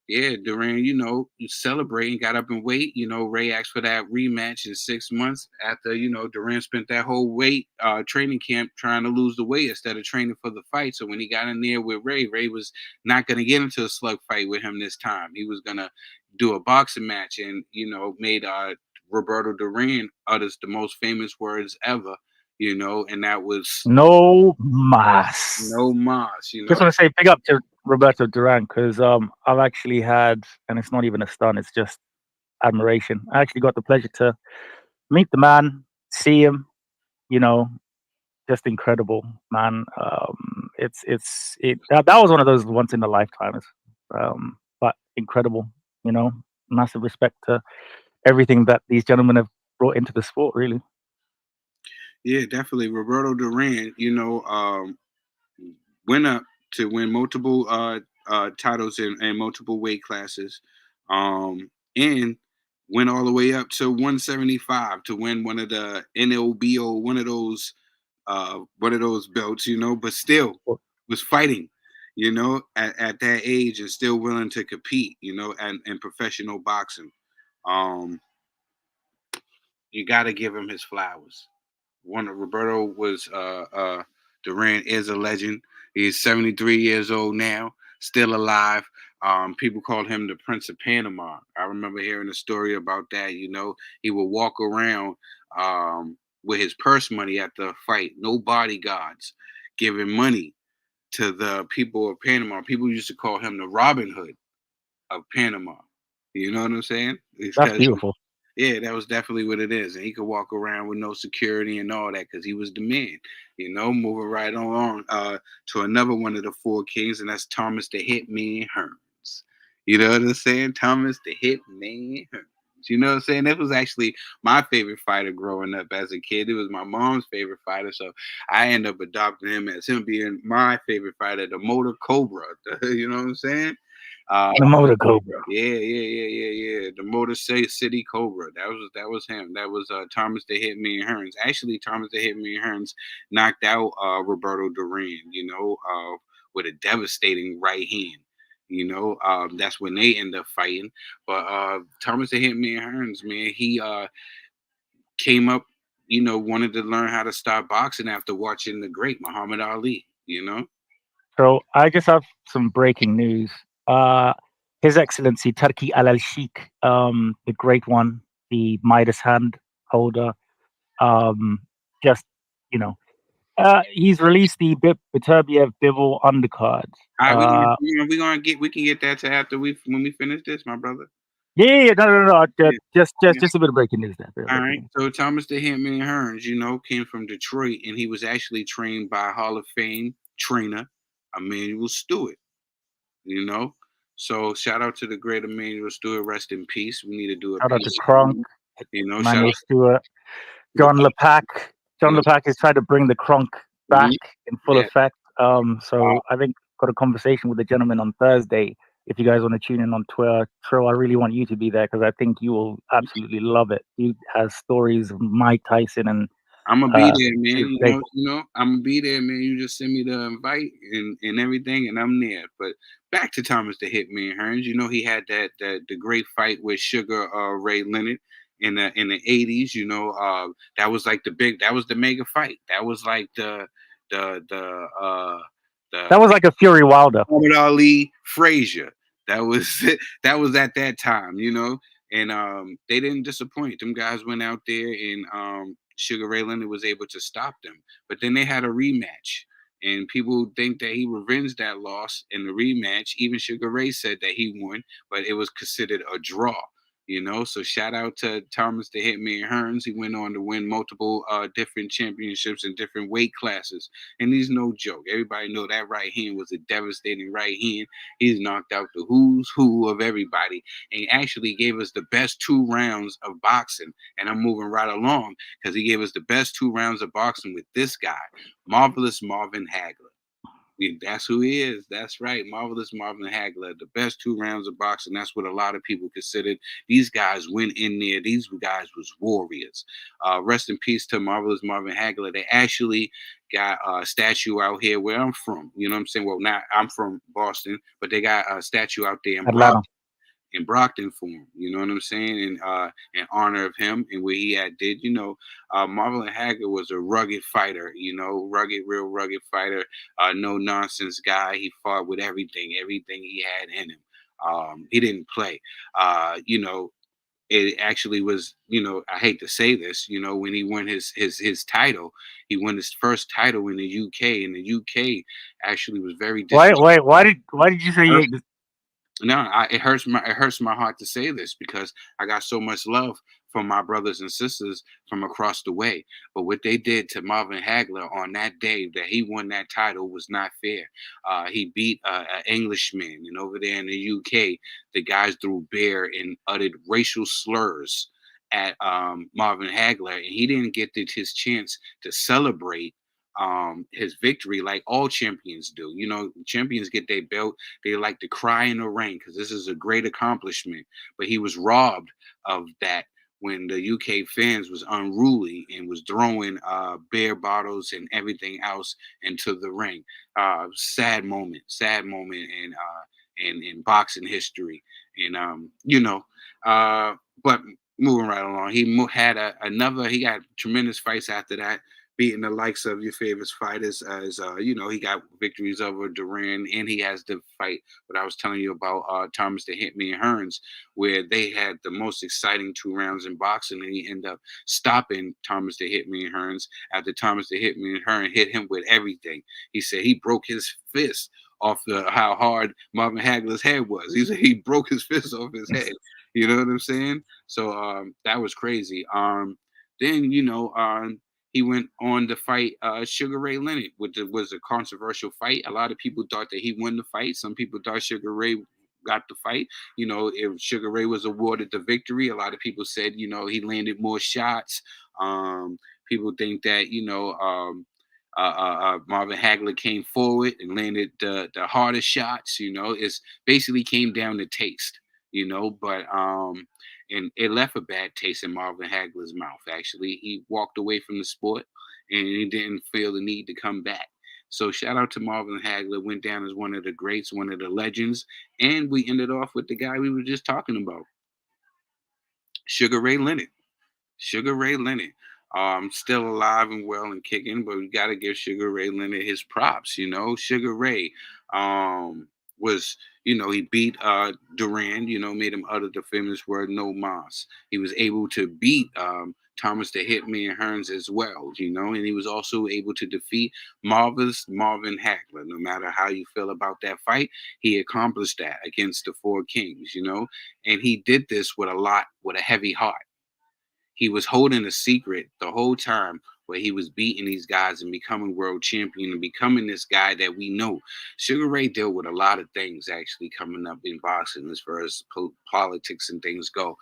Yeah, Duran, you celebrating, got up in weight. Ray asked for that rematch in 6 months after, Duran spent that whole training camp trying to lose the weight instead of training for the fight. So when he got in there with Ray was not going to get into a slug fight with him this time. He was going to do a boxing match and, made Roberto Duran utters the most famous words ever. And that was no mas. No mas. Just want to say big up to Roberto Duran because I've actually had, and it's not even a stunt, it's just admiration. I actually got the pleasure to meet the man, see him, just incredible, man. That was one of those once in a lifetimes, but incredible. Massive respect to everything that these gentlemen have brought into the sport, really. Yeah, definitely. Roberto Duran, went up to win multiple titles in multiple weight classes, and went all the way up to 175 to win one of the NLBO, one of those belts, but still was fighting, at that age and still willing to compete, in professional boxing. You got to give him his flowers. Roberto was Duran is a legend. He's 73 years old now, still alive. People called him the Prince of Panama. I remember hearing a story about that. He would walk around with his purse money at the fight, no bodyguards, giving money to the people of Panama. People used to call him the Robin Hood of Panama. You know what I'm saying? That's beautiful. Yeah, that was definitely what it is. And he could walk around with no security and all that because he was the man, moving right on to another one of the four kings, and that's Thomas the Hitman Hearns. You know what I'm saying? Thomas the Hitman Hearns. You know what I'm saying? That was actually my favorite fighter growing up as a kid. It was my mom's favorite fighter, so I ended up adopting him as him being my favorite fighter, the Motor Cobra. You know what I'm saying? The Motor Cobra. Yeah. The Motor City Cobra. That was him. That was Thomas the Hitman Hearns. Actually, Thomas the Hitman Hearns knocked out Roberto Duran, with a devastating right hand. That's when they end up fighting. But Thomas the Hitman Hearns, man, he came up, wanted to learn how to start boxing after watching the great Muhammad Ali, So I just have some breaking news. His Excellency Turki Al-Sheikh, the great one, the Midas hand holder, he's released the Beterbiev Bivol undercard. We can get that to after when we finish this, my brother. Yeah, no. Yeah. Just Yeah. a bit of breaking news there. All right. So Thomas the Hitman Hearns, came from Detroit, and he was actually trained by Hall of Fame trainer Emmanuel Stewart. So shout out to the great Emmanuel Stewart. Rest in peace. We need to do a Shout out to peace. Kronk, Shout Manuel out Stewart, to John the LePac. John LePac has tried to bring the Kronk back in full Yeah. effect. So I think got a conversation with the gentleman on Thursday. If you guys want to tune in on Twitter, Trill, I really want you to be there because I think you will absolutely love it. He has stories of Mike Tyson and I'm gonna be there, man. big. I'm gonna be there, man. You just send me the invite and everything, and I'm there. But back to Thomas the Hitman Hearns. He had the great fight with Sugar Ray Leonard in the 80s. That was like that was the mega fight. That was like That was like a Fury Wilder. Muhammad Ali Frazier. That was that was at that time, and they didn't disappoint. Them guys went out there, and Sugar Ray Leonard was able to stop them. But then they had a rematch, and people think that he revenged that loss in the rematch. Even Sugar Ray said that he won, but it was considered a draw. So shout out to Thomas the Hitman Hearns. He went on to win multiple different championships in different weight classes, and he's no joke. Everybody know that right hand was a devastating right hand. He's knocked out the who's who of everybody, and he actually gave us the best 2 rounds of boxing. And I'm moving right along because he gave us the best 2 rounds of boxing with this guy, Marvelous Marvin Hagler. That's who he is. That's right. Marvelous Marvin Hagler. The best 2 rounds of boxing. That's what a lot of people considered. These guys went in there. These guys was warriors. Rest in peace to Marvelous Marvin Hagler. They actually got a statue out here where I'm from. You know what I'm saying? Well, not I'm from Boston, but they got a statue out there in Atlanta. Brockton for him, you know what I'm saying, in honor of him and what he had did. Marvin Hagler was a rugged fighter, real rugged fighter, no nonsense guy. He fought with everything he had in him. He didn't play. It actually was, I hate to say this, when he won his title, he won his first title in the UK, and the UK actually was very Wait, why did you say you hate this? No, it hurts my heart to say this because I got so much love from my brothers and sisters from across the way. But what they did to Marvin Hagler on that day that he won that title was not fair. He beat an Englishman, and over there in the UK, the guys threw beer and uttered racial slurs at Marvin Hagler, and he didn't get his chance to celebrate his victory like all champions do. Champions get their belt, they like to cry in the ring because this is a great accomplishment. But he was robbed of that when the UK fans was unruly and was throwing beer bottles and everything else into the ring. Sad moment in boxing history. And but moving right along, he had he got tremendous fights after that, beating the likes of your favorite fighters. As he got victories over Duran, and he has the fight that I was telling you about, Thomas the Hitman Hearns, where they had the most exciting 2 rounds in boxing, and he ended up stopping Thomas the Hitman Hearns after Thomas the Hitman Hearns hit him with everything. He said he broke his fist off how hard Marvin Hagler's head was. He said he broke his fist off his head. You know what I'm saying? So that was crazy. Then he went on to fight Sugar Ray Leonard, which was a controversial fight. A lot of people thought that he won the fight. Some people thought Sugar Ray got the fight. If Sugar Ray was awarded the victory, a lot of people said, he landed more shots. People think that, Marvin Hagler came forward and landed the hardest shots. It's basically came down to taste, but and it left a bad taste in Marvin Hagler's mouth. Actually, he walked away from the sport and he didn't feel the need to come back. So shout out to Marvin Hagler, went down as one of the greats, one of the legends, and we ended off with the guy we were just talking about, Sugar Ray Leonard. Sugar Ray Leonard. Still alive and well and kicking, but we got to give Sugar Ray Leonard his props. Sugar Ray was, he beat Duran, made him utter the famous word "no mas." He was able to beat Thomas the Hitman Hearns as well, and he was also able to defeat Marvin Hagler. No matter how you feel about that fight, he accomplished that against the Four Kings, and he did this with a heavy heart. He was holding a secret the whole time where he was beating these guys and becoming world champion and becoming this guy that we know. Sugar Ray dealt with a lot of things actually coming up in boxing as far as politics and things go.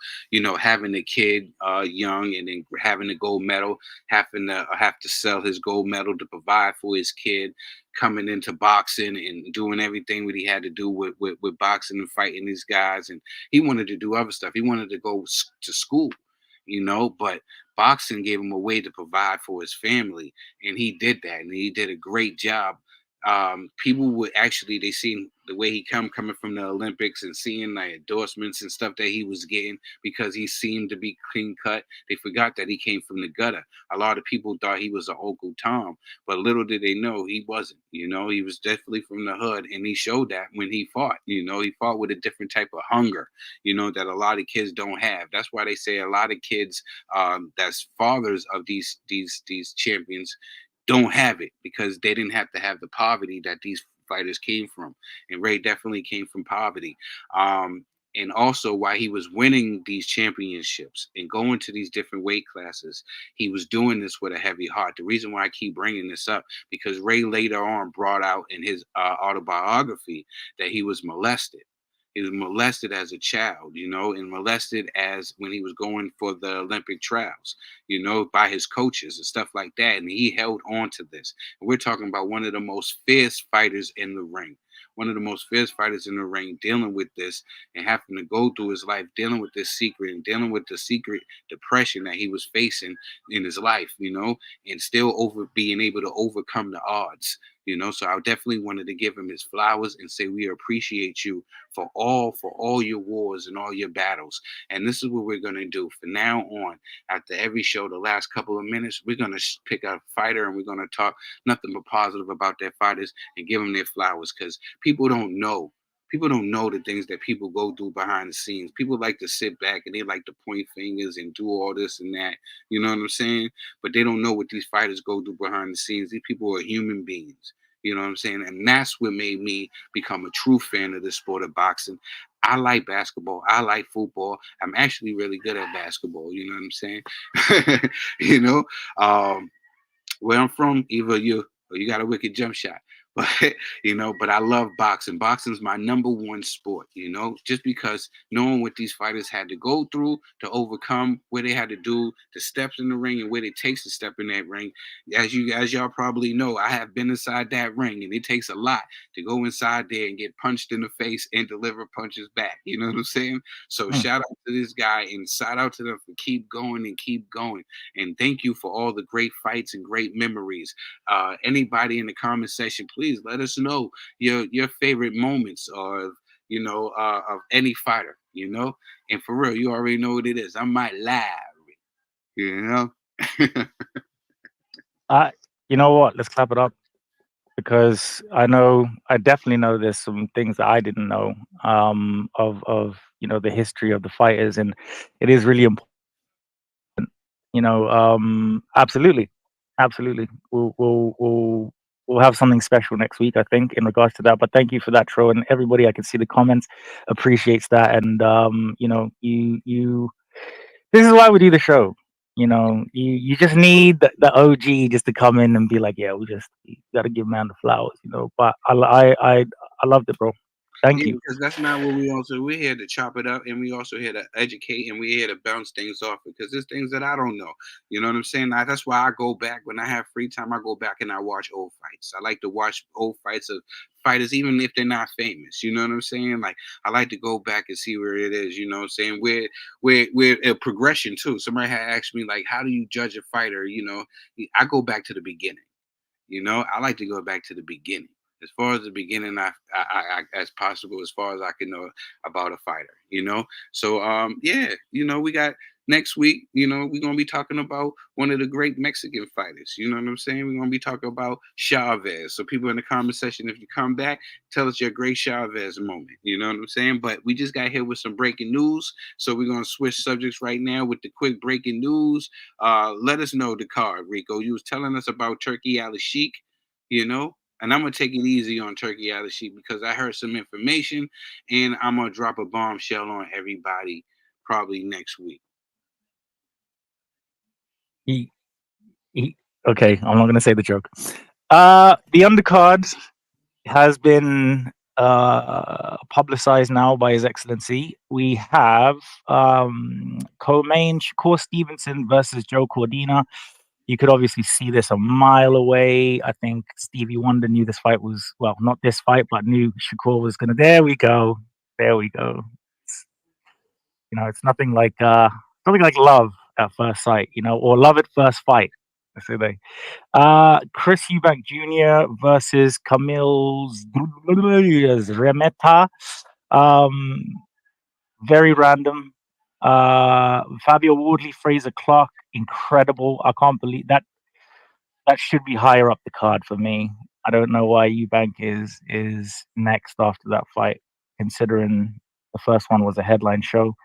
Having a kid young and then having a gold medal, having to have to sell his gold medal to provide for his kid, coming into boxing and doing everything that he had to do with boxing and fighting these guys. And he wanted to do other stuff. He wanted to go to school, but boxing gave him a way to provide for his family, and he did that, and he did a great job. People would actually, they seen the way he coming from the Olympics and seeing like endorsements and stuff that he was getting because he seemed to be clean cut. They forgot that he came from the gutter. A lot of people thought he was an Uncle Tom, but little did they know he wasn't. He was definitely from the hood, and he showed that when he fought. He fought with a different type of hunger, that a lot of kids don't have. That's why they say a lot of kids that's fathers of these champions don't have it, because they didn't have to have the poverty that these fighters came from. And Ray definitely came from poverty. And also, while he was winning these championships and going to these different weight classes, he was doing this with a heavy heart. The reason why I keep bringing this up, because Ray later on brought out in his autobiography that he was molested. He was molested as a child, and molested as when he was going for the Olympic trials, by his coaches and stuff like that. And he held on to this. And we're talking about one of the most fierce fighters in the ring. One of the most fierce fighters in the ring, dealing with this and having to go through his life, dealing with this secret and dealing with the secret depression that he was facing in his life, and still being able to overcome the odds. So I definitely wanted to give him his flowers and say we appreciate you for all your wars and all your battles. And this is what we're gonna do from now on. After every show, the last couple of minutes, we're gonna pick a fighter and we're gonna talk nothing but positive about their fighters and give them their flowers, because people don't know. People don't know the things that people go through behind the scenes. People like to sit back and they like to point fingers and do all this and that. You know what I'm saying? But they don't know what these fighters go through behind the scenes. These people are human beings. You know what I'm saying? And that's what made me become a true fan of the sport of boxing. I like basketball. I like football. I'm actually really good at basketball. You know what I'm saying? you know, um, where I'm from, either you or you got a wicked jump shot. But but I love boxing. Boxing's my number one sport, just because knowing what these fighters had to go through to overcome, what they had to do, the steps in the ring and what it takes to step in that ring. As y'all probably know, I have been inside that ring, and it takes a lot to go inside there and get punched in the face and deliver punches back. You know what I'm saying? So shout out to this guy and shout out to them for keep going and keep going. And thank you for all the great fights and great memories. Anybody in the comment section, please let us know your favorite moments of of any fighter, and for real, you already know what it is. I might lie, you know. You know what? Let's clap it up, because I definitely know there's some things that I didn't know of the history of the fighters, and it is really important. Absolutely, absolutely. We'll have something special next week, I think, in regards to that. But thank you for that, Tro, and everybody. I can see the comments appreciates that, and you. This is why we do the show. You just need the OG just to come in and be like, yeah, we got to give man the flowers, But I loved it, bro. Thank you. Because that's not what we're here to chop it up, and we also here to educate, and we're here to bounce things off, because there's things that I don't know. You know what I'm saying? That's why I go back when I have free time. I go back and I watch old fights. I like to watch old fights of fighters, even if they're not famous. You know what I'm saying? Like, I like to go back and see where it is. You know what I'm saying? We're a progression too. Somebody had asked me, like, how do you judge a fighter? I go back to the beginning. I like to go back to the beginning. As far as the beginning, I as possible, as far as I can know about a fighter, So yeah, we got next week, we're gonna be talking about one of the great Mexican fighters. You know what I'm saying? We're gonna be talking about Chavez. So people in the comment section, if you come back, tell us your great Chavez moment. You know what I'm saying? But we just got here with some breaking news, so we're gonna switch subjects right now with the quick breaking news. Let us know the card, Rico. You was telling us about Turkey Al Sheik, and I'm gonna take it easy on Turkey Al Sheik because I heard some information, and I'm gonna drop a bombshell on everybody probably next week. Okay, I'm not going to say the joke. The undercard has been publicized now by His Excellency. We have co-main Shakur Stevenson versus Joe Cordina. You could obviously see this a mile away. I think Stevie Wonder knew this fight was, well, not this fight, but knew Shakur was going to. There we go. It's, it's nothing like love at first sight, or love at first fight. I say they. Chris Eubank Jr. versus Camille Remeta. Very random. Fabio Wardley, Fraser Clark, incredible. I can't believe that. That should be higher up the card for me. I don't know why Eubank is next after that fight, considering the first one was a headline show.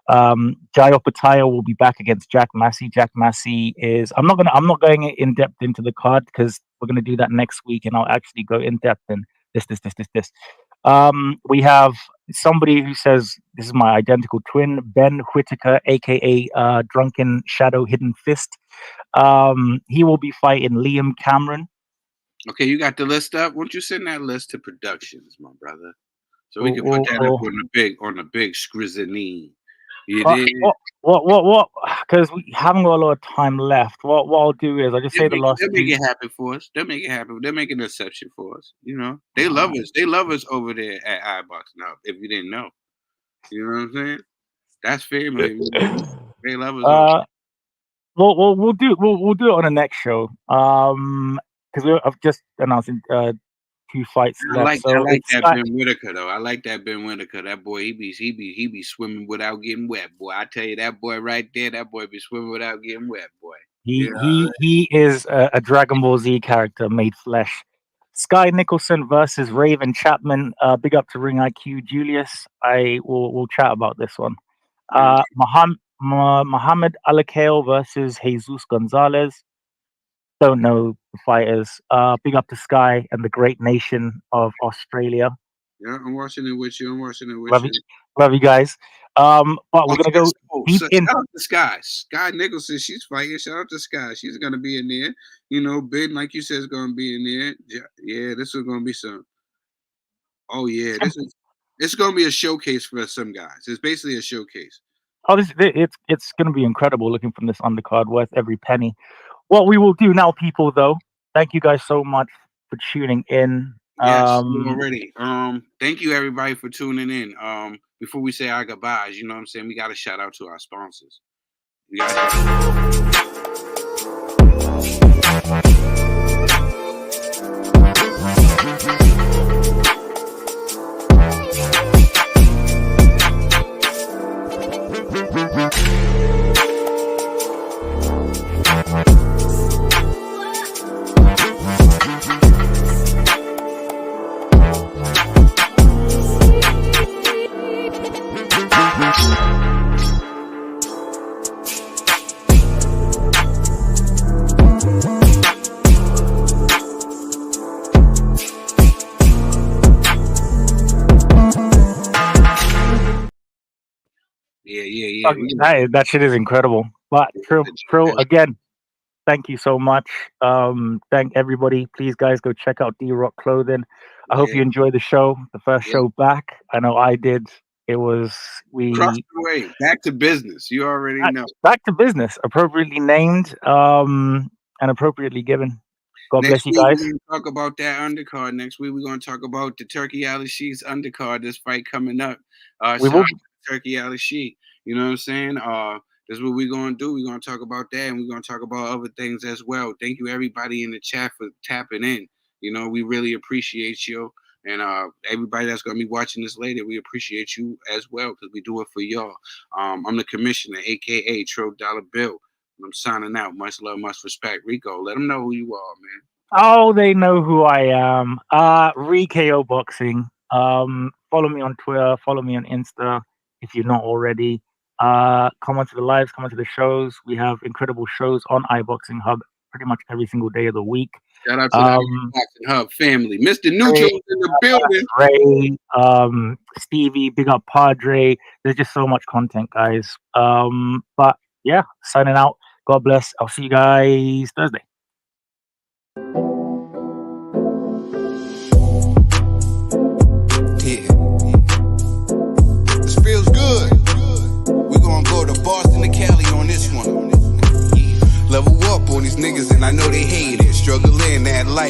Jai Opetaia will be back against Jack Massey. Jack Massey is. I'm not going in depth into the card because we're gonna do that next week, and I'll actually go in depth in this. We have somebody who says this is my identical twin, Ben Whitaker, aka Drunken Shadow Hidden Fist. He will be fighting Liam Cameron. Okay, you got the list up. Won't you send that list to productions, my brother, so we can put that up on the big scrutiny. You did. What? Because we haven't got a lot of time left. What I'll do is I'll just say the last. They'll make it happen for us. They'll make it happen. They'll make an exception for us. They love us. They love us over there at iBoxingHub. If you didn't know, you know what I'm saying? That's family. They love us. We'll do it on the next show. Because I've just announced 2 fights left. I like that Ben Whitaker though. I like that Ben Whitaker. That boy, he be swimming without getting wet, boy. I tell you, that boy right there, that boy be swimming without getting wet, boy. He is a Dragon Ball Z character made flesh. Sky Nicholson versus Raven Chapman. Big up to Ring IQ Julius. We'll chat about this one. Muhammad Alakale versus Jesus Gonzalez. Don't know the fighters. Big up to Sky and the great nation of Australia. Yeah, I'm watching it with you. Love you guys. But we're gonna go deep in. Shout out to Sky. Sky Nicholson, she's fighting. Shout out to Sky. She's gonna be in there. Ben, like you said, is gonna be in there. Yeah, this is gonna be some. Oh yeah, it's gonna be a showcase for some guys. It's basically a showcase. Oh, it's gonna be incredible. Looking from this undercard, worth every penny. What we will do now, people, though, thank you guys so much for tuning in. Yes, already. Thank you everybody for tuning in. Before we say our goodbyes, you know what I'm saying? We got to shout out to our sponsors. Yeah. That shit is incredible. But Trill, again, thank you so much. Thank everybody. Please, guys, go check out D-Rock Clothing. I hope you enjoyed the show. The first show back. I know I did. It was Cross the way. Back to business. You already know. Back to business. Appropriately named and appropriately given. God bless you guys. We're going to talk about that undercard. Next week, we're going to talk about the Turkey Al Sheik's undercard. This fight coming up. Turkey Al Sheik. You know what I'm saying? That's what we're going to do. We're going to talk about that, and we're going to talk about other things as well. Thank you, everybody in the chat, for tapping in. We really appreciate you. And everybody that's going to be watching this later, we appreciate you as well because we do it for y'all. I'm the commissioner, a.k.a. Trill Dollar Bill. I'm signing out. Much love, much respect. Ricco, let them know who you are, man. Oh, they know who I am. Ricco Boxing. Follow me on Twitter. Follow me on Insta if you're not already. Come onto the lives. Come onto the shows. We have incredible shows on iBoxingHub pretty much every single day of the week. Shout out to the iBoxingHub family. Mr. Nutro's in the building. Ray, Stevie, big up Padre. There's just so much content, guys. But yeah, signing out. God bless. I'll see you guys Thursday. This feels good. We're gonna go to Boston and Cali on this one. Level up on these niggas and I know they hate it. Struggling that life.